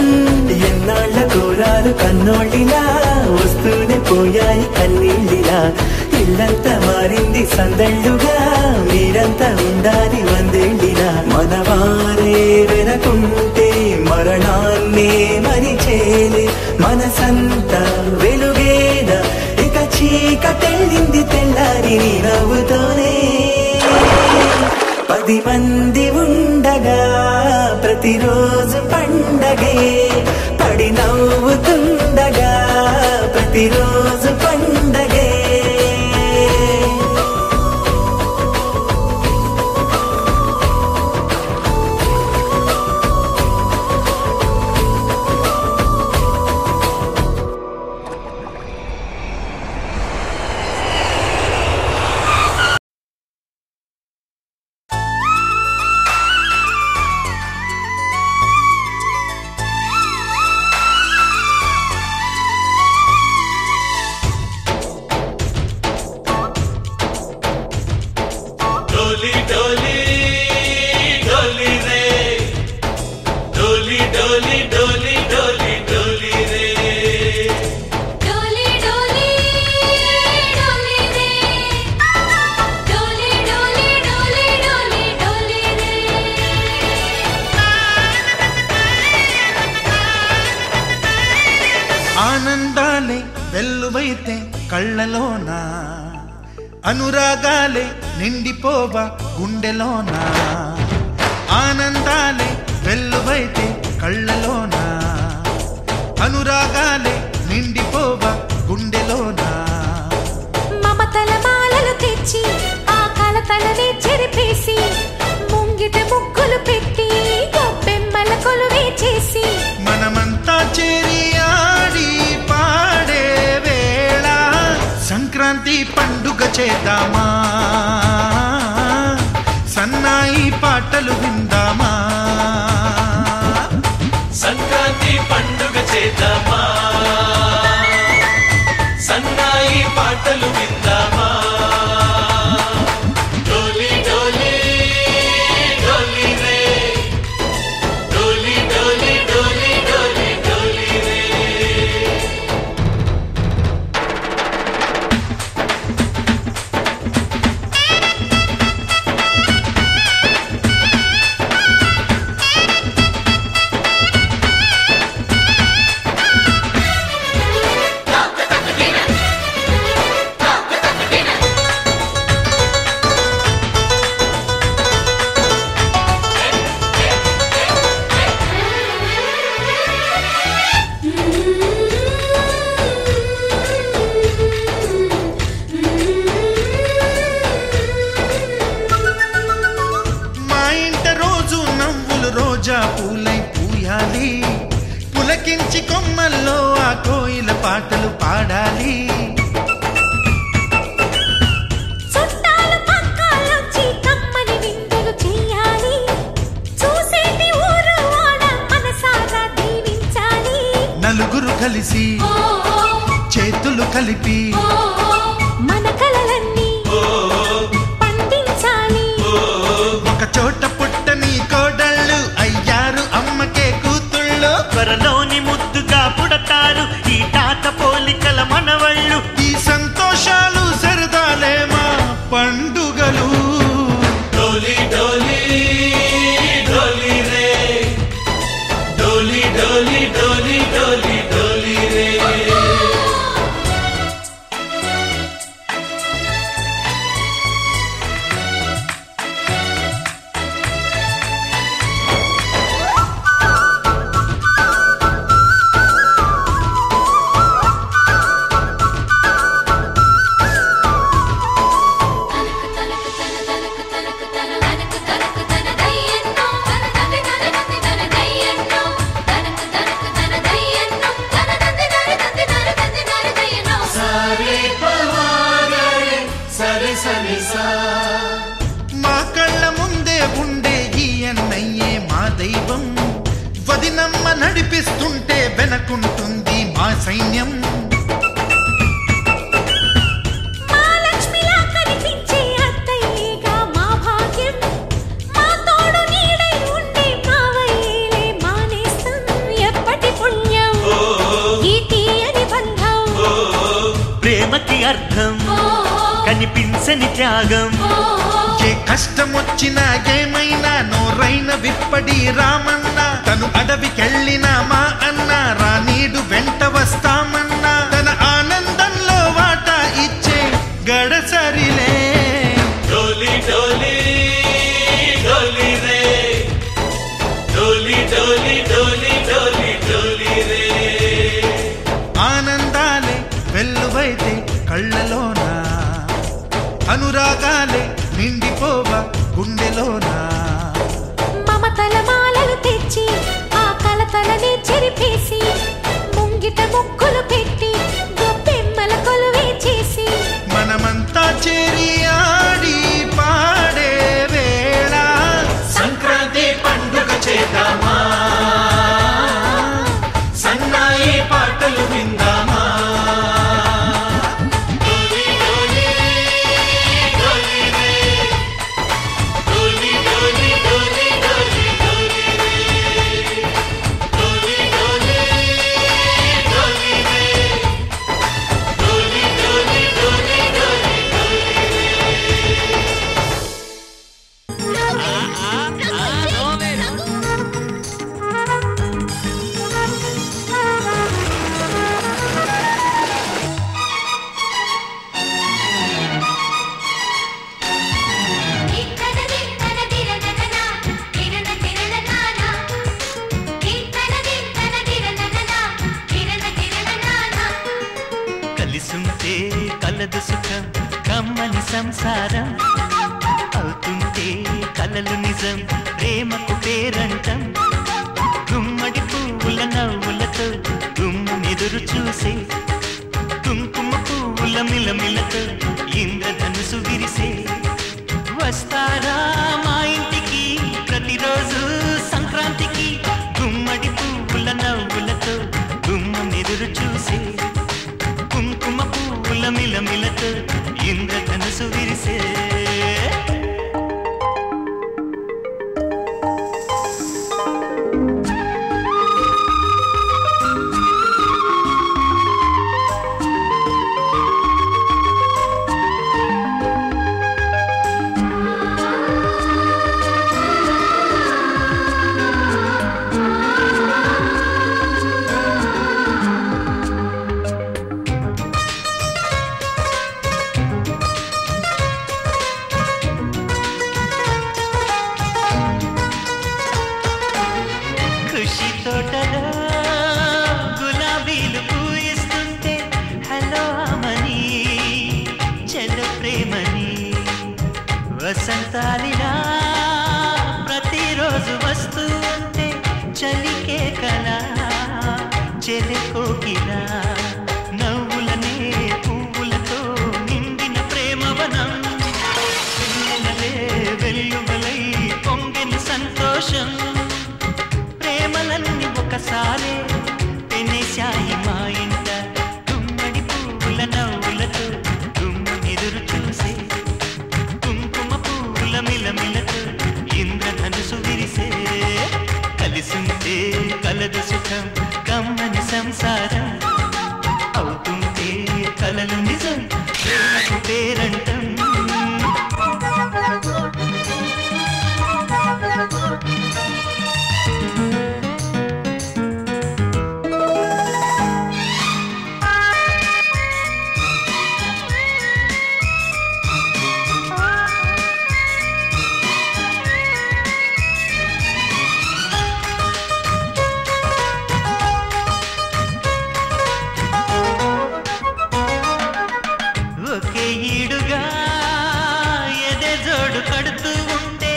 ఎన్నాళ్ళ కోరాలు కన్నోళ్ళిలా వస్తూనే పోయాయి కన్నీళ్ళిలా ఇల్లంతా మారింది సందళ్ళుగా మీరంతా ఉండాలి వందేళ్ళిలా మనవారే వెనకుంటే మరణాన్నే మరిచేలే మనసంతా వెలుగేనా ఇక చీకటెళ్ళింది తెల్లారి నీ నవ్వుతోనే 10 మంది ఉండగా ప్రతిరోజు పండగే పడి నవ్వుతుండగా ప్రతిరోజు పండగే
ఆనందాలే వెల్లువైతే కళ్ళలోనా అనురాగాలే నిండిపోవా గుండెలోనా ఆనందాలే వెల్లువైతే కళ్ళలోనా అనురాగాలే నిండిపోవా గుండెలోనా
మమతల మాలలు తెచ్చి ఆ కలతలనే చెరిపేసి ముంగిట ముగ్గులు పెట్టి గొప్పెమ్మల కొలువే చేసి
మనమంతా చేరి ఆడి పాడే వేళ సంక్రాంతి పండుగ చేద్దామా సన్నాయి పాటలు విందామా
సంక్రాంతి పండుగ చేద్దామా సన్నాయి పాటలు విందామా డోలి డోలి డోలి రే డోలి డోలి డోలి డోలి డోలి రే
రోజా పూలై పూయాలి పులకించి కొమ్మల్లో ఆ కోయిల పాటలు పాడాలి
చుట్టాలు పక్కాలొచ్చి కమ్మని విందులు చెయ్యాలి చూసేటి ఊరు వాడ మనసారా దీవించాలి
నలుగురు కలిసి చేతులు కలిపి
మన కలలన్నీ పండించాలి
ఒక చోట పుట్టని కోడళ్ళు అయ్యారు అమ్మకే కూతుళ్ళు
త్వరలోని ముద్దుగా పుడతారు ఈ తాత పోలికల మనవళ్ళు
ఈ సంతోషాలు సరదాలే మా పండుగలు
డోలి డోలి డోలి రే డోలి డోలి డోలి డోలి డోలి రే
మా కళ్ళ ముందే ఉండే ఈ అన్నయ్యే మా దైవం వదినమ్మ నడిపిస్తుంటే వెనకుంటుంది మా సైన్యం
అర్థం కనిపించని త్యాగం
ఏ కష్టం వచ్చినా ఏమైనా నోరైన విప్పడి రామన్నా తను అడవికెళ్ళినా మా అన్న రానీడు వెంట వస్తామన్నా తన ఆనందంలో వాటా ఇచ్చే గడసరిలే
డోలి డోలి డోలి రే డోలి డోలి డోలి డోలి డోలి రే
ఆనందాలే వెల్లువైతే కళ్ళలోనా అనురాగాలే నిండిపోవా గుండెలోనా
మమతల మాలలు తెచ్చి ఆ కలతలని చెరిపేసి ముంగిట ముక్కులు పెట్టి గొప్పెమ్మల కొలువే చేసి
మనమంతా చేరి ఆడి పాడే వేళ
సంక్రాంతి పండుగ చేద్దామా సన్నాయి పాటలు విందామా
కలిసుంటే కలదు సుఖం కమ్మని సంసారం అవుతుంటే కలలు నిజం ప్రేమకు పేరంటం గుమ్మడి పువ్వుల నవ్వులతో గుమ్మెదురు చూసే కుంకుమ పువ్వుల మిలమిలతో ఇంద్రధనుసు విరిసే వస్తారా మా ఇంటికి ప్రతిరోజు సంక్రాంతికి గుమ్మడి పువ్వుల నవ్వులతో గుమ్మెదురు చూసే కుంకుమ పువ్వుల మిలమిలతో ఇంద్రధనుసు విరిసే ఖుషి తోటలో గులాబీలు పూయిస్తుంటే హలో అమని చెల్ల ప్రేమని వసంతాలిలా ప్రతిరోజు వస్తూ ఉంటే చలికే కలా చెలి కోకిలా నవ్వులనే పువ్వులతో నిండిన ప్రేమవనం పిల్లలే వెల్లువలై పొంగిన సంతోషం ప్రేమలన్నీ ఒకసారే పెనేశాయి మా ఇంట గుమ్మడి పువ్వుల నవ్వులతో గుమ్మెదురు చూసే కుంకుమ పువ్వుల మిలమిలతో ఇంద్రధనుసు విరిసే కలిసుంటే కలదు సుఖం కమ్మని సంసారం అవుతుంటే కలలు నిజం ప్రేమకు పేరంటం ఒకే ఈడుగా ఎదే జోడు కడుతూ ఉంటే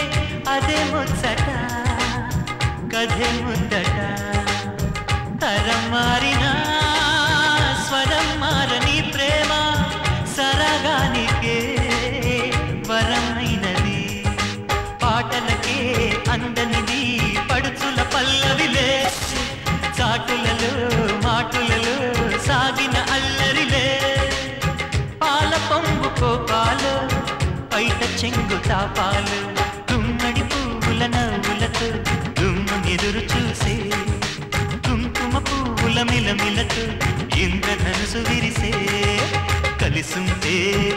అదే ముచ్చట కథే ముద్దట తరం మారినా స్వరం మారని ప్రేమ సరగానికే వరమైనది పాటలకే అందనిది పడుచుల పల్లవిలే చాటులలో మాటులలో సాగిన అల్లరిలే పాల పొంగు కోపాలు పైట చెంగు తాపాలు గుమ్మడి పువ్వుల నవ్వులతో గుమ్మెదురు చూసే కుంకుమ పువ్వుల మిలమిలతో ఇంద్రధనుసు విరిసే కలిసుంటే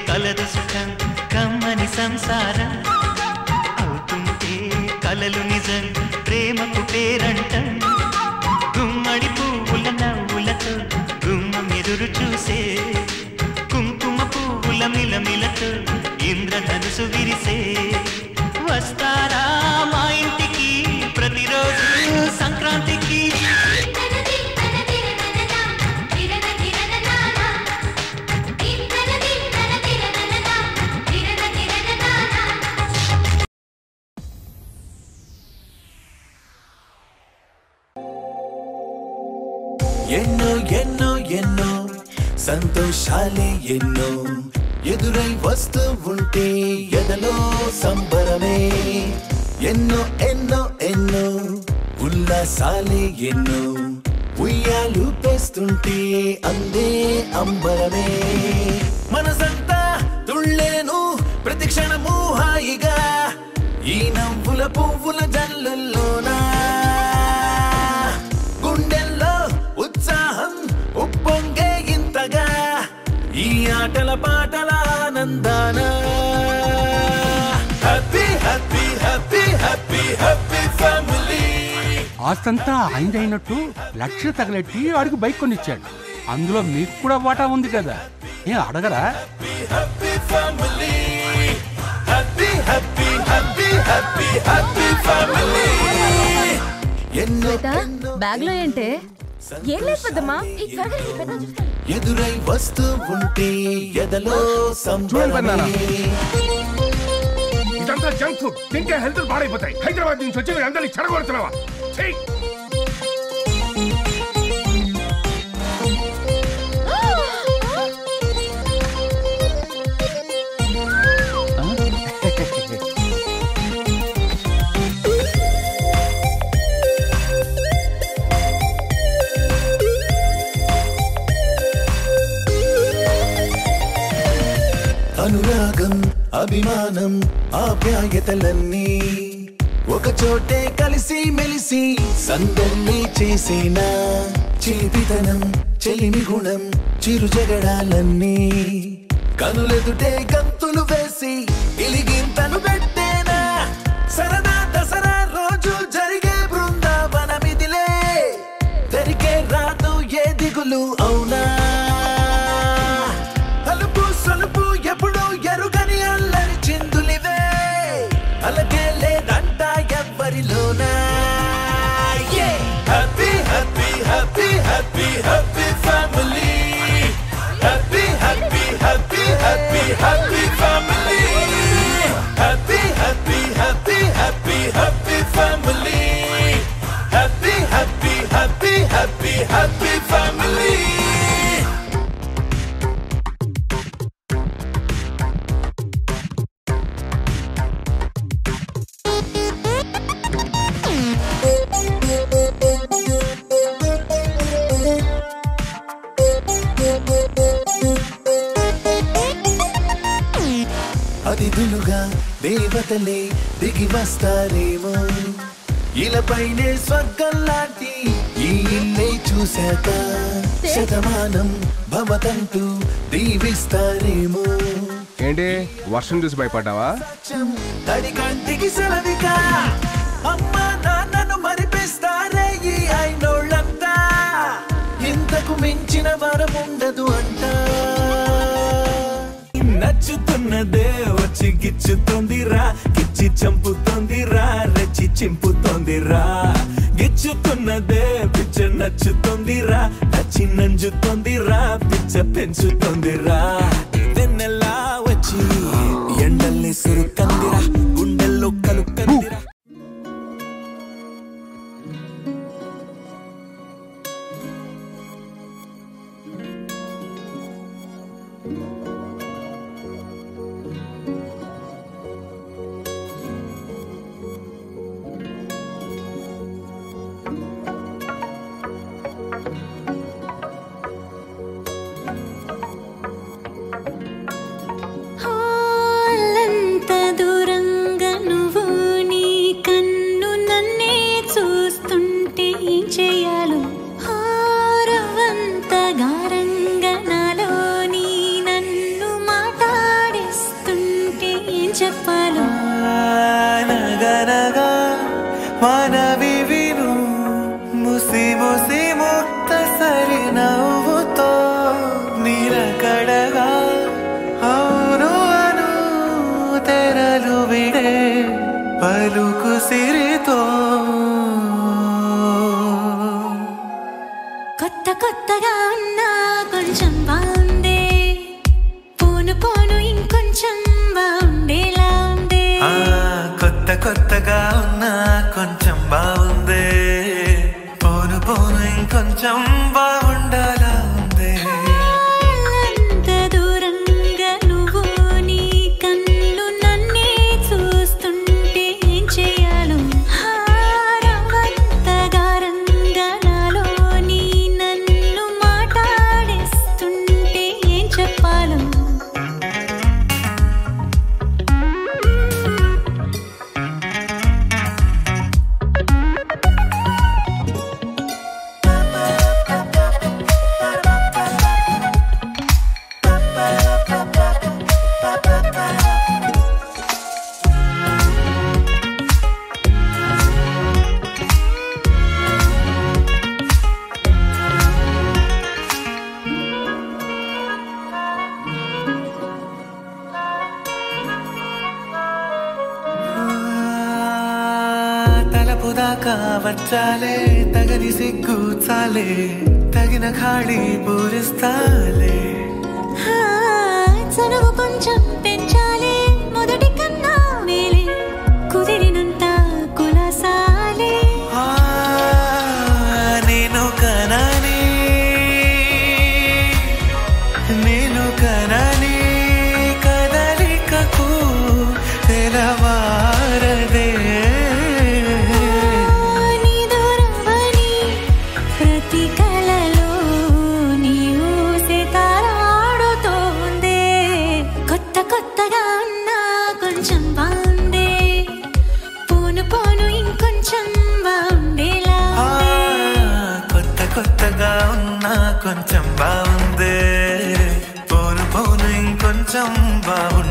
కలదు సుఖం కమ్మని సంసారం అవుతుంటే కలలు నిజం ప్రేమకు పేరంటం గుమ్మడి పువ్వుల నవ్వులతో గుమ్మం ఎదురు చూసే కుంకుమ పువ్వుల మిలమిలతో ఇంద్రధనుసు విరిసే వస్తారా మా ఇంటికి ప్రతిరోజు సంక్రాంతికి
ఎన్నో ఎన్నో ఎన్నో సంతోషాలే ఎన్నో ఎదురై వస్తూ ఉంటే ఎదలో సంబరమే ఎన్నో ఎన్నో ఎన్నో ఉల్లాసాలే ఎన్నో ఉయ్యాలు పేస్తుంటే అందే అంబరమే మనసంతా తుళ్ళేను ప్రతి క్షణము హాయిగా ఈ నవ్వుల పువ్వుల జల్లుల్లోనా గుండెల్లో ఉత్సాహం ఉప్పొంగే ఇంతగా ఈ ఆటల పాటల ఆనందాన happy happy happy happy happy family.
ఆస్తంతా ఆయనదైనట్టు లక్షలు తగలెట్టి అడుగు బైక్ కొనిచ్చాడు. అందులో మీకు కూడా వాటా ఉంది కదా, ఏం అడగరా?
Happy family happy happy happy happy happy family.
Bag లో ఏంటే? ఏం లేకపోద్దమ్మా,
ఎదురై వస్తూ ఉంటే ఎదలో సంబరమే.
ఇదంతా జంక్ ఫుడ్, తింటే హెల్త్ పాడైపోతాయి. హైదరాబాద్ నుంచి వచ్చి అందరినీ చెడగొడుతున్నావా?
అనురాగం అభిమానం ఆప్యాయతలన్నీ ఒక చోటే కలిసి మెలిసి సందర్ని చేసేనా చేతితనం చెలిమి గుణం చిరు జగడాలన్నీ కనులెదుటే గంతులు వేసి ఇలిగింతను పెట్టేనా సరదా దసరా రోజు జరిగే బృందావనమిదిలే దరికే రాదు ఏ దిగులు అవునా అలుపు సలుపు ఎప్పుడు ఎరుగని అల్లరి చిందులివే అలాగే లేదంట ఎవ్వరిలోనా happy happy happy happy happy family happy happy happy happy happy family happy happy happy happy happy family happy happy happy happy happy family. అతిథులుగా దేవతలే దిగి వస్తారేమో ఇలపైనే స్వర్గం లాంటి ఈ ఇల్లే చూశాక శతమానం భవతంటూ దీవిస్తారేమో.
ఏంటి వర్షం చూసి భయపడ్డావా?
తడి కంటికి సెలవిగా అమ్మా నాన్నను మరిపిస్తారే ఈ అయినోళ్ళంతా ఇంతకు మించిన వరం ఉండదు అంట. నచ్చుతున్నదే వచ్చి గిచ్చుతోందిరా గిచ్చి చంపుతోందిరా రెచ్చి చింపుతోందిరా గిచ్చుతున్నదే పిచ్చ నచ్చుతోందిరా నచ్చి నంజుతోందిరా పిచ్చ పెంచుతోందిరా వెన్నెలా వచ్చి ఎండల్ని సురుకందిరా గుండెల్లో కలుకందిరా.
దూరంగా నువ్వు నీ
కొంచెం బాగుండాలా ఉందే
అంత దూరంగా నువ్వు నీ కన్ను నన్నే చూస్తుంటే ఏం చేయాలో రంగంతగా రంగనాలో నీ నన్ను మాట్లాడిస్తుంటే ఏం చెప్పాలో
తలపుదాకా వచ్చాలే తగని సిగ్గు చాలే తగిన ఖాళీ పూరిస్తాలే
చనువు కొంచెం పెంచాలే మొదటి కన్నా మేలే కుదిరినంత కులాసాలే
నేను కనని కదలికకు తెలవారదే
నీ దూరమని ప్రతి కలలో నీ ఊసే తారాడుతోందే కొత్త కొత్తగా ఉన్నా కొంచెం బాగుందే పోను పోను ఇంకొంచెం బాగుండేలా
కొత్త కొత్తగా ఉన్నా కొంచెం బాగుందే పోను పోను ఇంకొంచెం బాగుండే